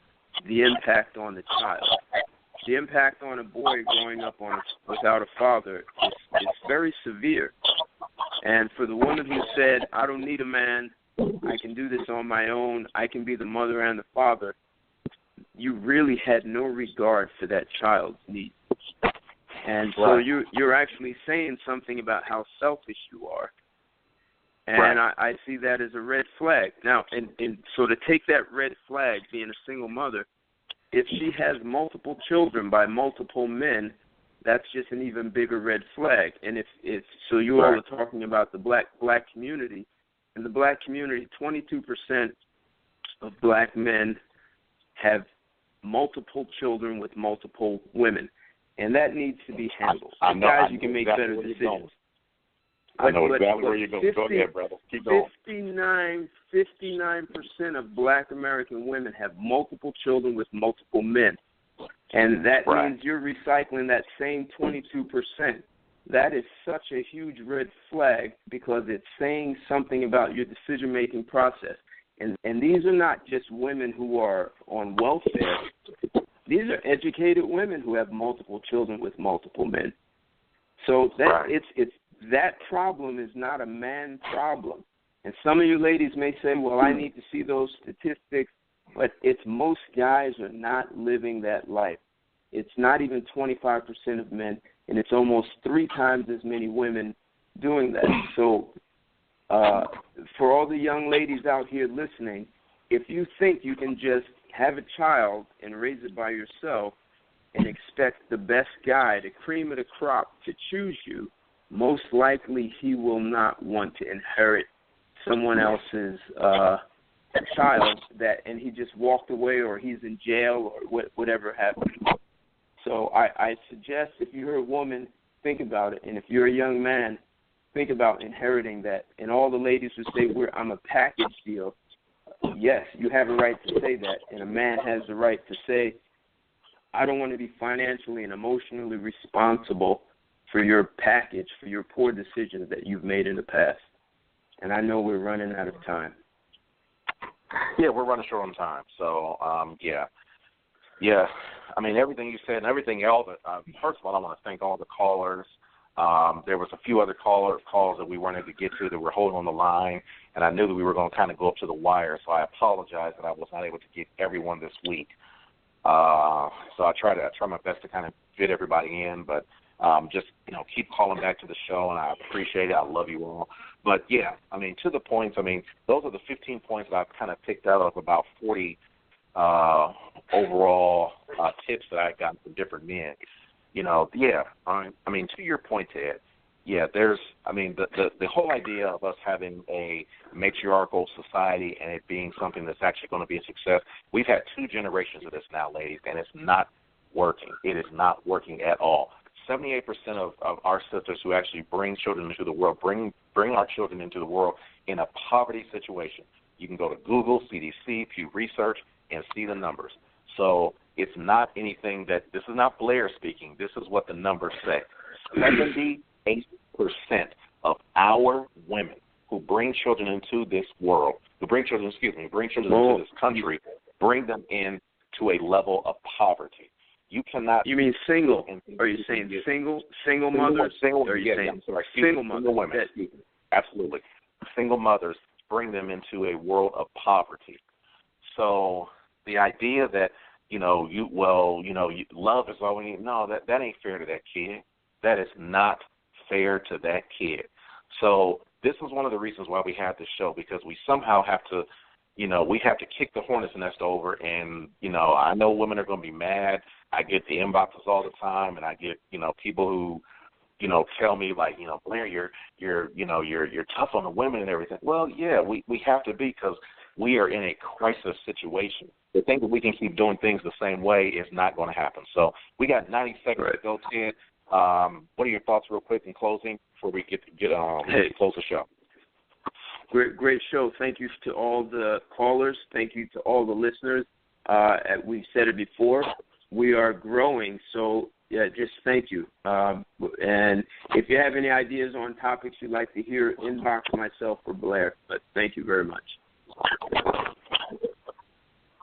the impact on the child. The impact on a boy growing up without a father is very severe. And for the woman who said, I don't need a man, I can do this on my own, I can be the mother and the father, you really had no regard for that child's needs. And so you're actually saying something about how selfish you are. And I see that as a red flag. Now, and so to take that red flag, being a single mother, if she has multiple children by multiple men, that's just an even bigger red flag. And if so you all are talking about the black community. In the black community, 22% of black men have multiple children with multiple women. And that needs to be handled. Guys, you can make better decisions. I know exactly where you're going. Go ahead, brother. Keep going. 59% of black American women have multiple children with multiple men. And that means you're recycling that same 22% that is such a huge red flag because it's saying something about your decision-making process. And these are not just women who are on welfare. These are educated women who have multiple children with multiple men. So that it's that problem is not a man problem. And some of you ladies may say, well, I need to see those statistics, but it's most guys are not living that life. It's not even 25% of men, and it's almost 3 times as many women doing that. So for all the young ladies out here listening, if you think you can just have a child and raise it by yourself and expect the best guy, the cream of the crop, to choose you, most likely he will not want to inherit someone else's child and he just walked away or he's in jail or whatever happened. So I suggest if you're a woman, think about it. And if you're a young man, think about inheriting that. And all the ladies who say, I'm a package deal, yes, you have a right to say that. And a man has the right to say, I don't want to be financially and emotionally responsible for your package, for your poor decisions that you've made in the past. And I know we're running out of time. Yeah, we're running short on time. So, yeah. I mean, everything you said and everything else. First of all, I want to thank all the callers. There was a few other calls that we weren't able to get to that were holding on the line, and I knew that we were going to kind of go up to the wire. So I apologize that I was not able to get everyone this week. So I try my best to kind of fit everybody in, but just keep calling back to the show, and I appreciate it. I love you all. But yeah, I mean, to the points. I mean, those are the 15 points that I've kind of picked out of about 40 overall tips that I got from different men. I mean, to your point, Ted, the whole idea of us having a matriarchal society and it being something that's actually going to be a success, we've had 2 generations of this now, ladies, and it's not working. It is not working at all. 78% of our sisters who actually bring children into the world, bring our children into the world in a poverty situation. You can go to Google, CDC, Pew Research, and see the numbers. So it's not anything this is not Blair speaking. This is what the numbers say. 78% of our women who bring children into this world, into this country, bring them into a level of poverty. You cannot. You mean single? Are you saying single mothers? Single women. Absolutely. Single mothers bring them into a world of poverty. So the idea that love is all we need. No, that ain't fair to that kid. That is not fair to that kid. So this is one of the reasons why we have this show, because we somehow have to, we have to kick the hornet's nest over. And I know women are going to be mad. I get the inboxes all the time, and I get people who tell me like, Blair, you're tough on the women and everything. Well, yeah, we have to be, because we are in a crisis situation. To think that we can keep doing things the same way is not going to happen. So we got 90 seconds to go, Ted. What are your thoughts real quick in closing before we get close the show? Great show. Thank you to all the callers. Thank you to all the listeners. We've said it before. We are growing, so just thank you. And if you have any ideas on topics you'd like to hear, inbox myself or Blair. But thank you very much.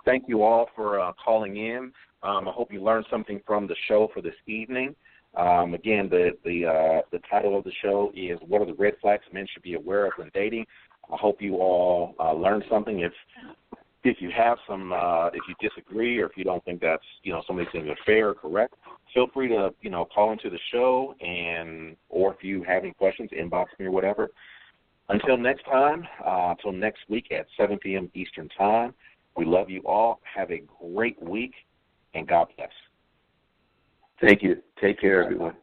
Thank you all for calling in. I hope you learned something from the show for this evening. Again, the title of the show is "What are the red flags men should be aware of when dating?" I hope you all learned something. If you have some, if you disagree or if you don't think that's some of these things are fair or correct, feel free to call into the show, or if you have any questions, inbox me or whatever. Until next time, until next week at 7 p.m. Eastern Time. We love you all. Have a great week, and God bless. Thank you. Take care, everyone.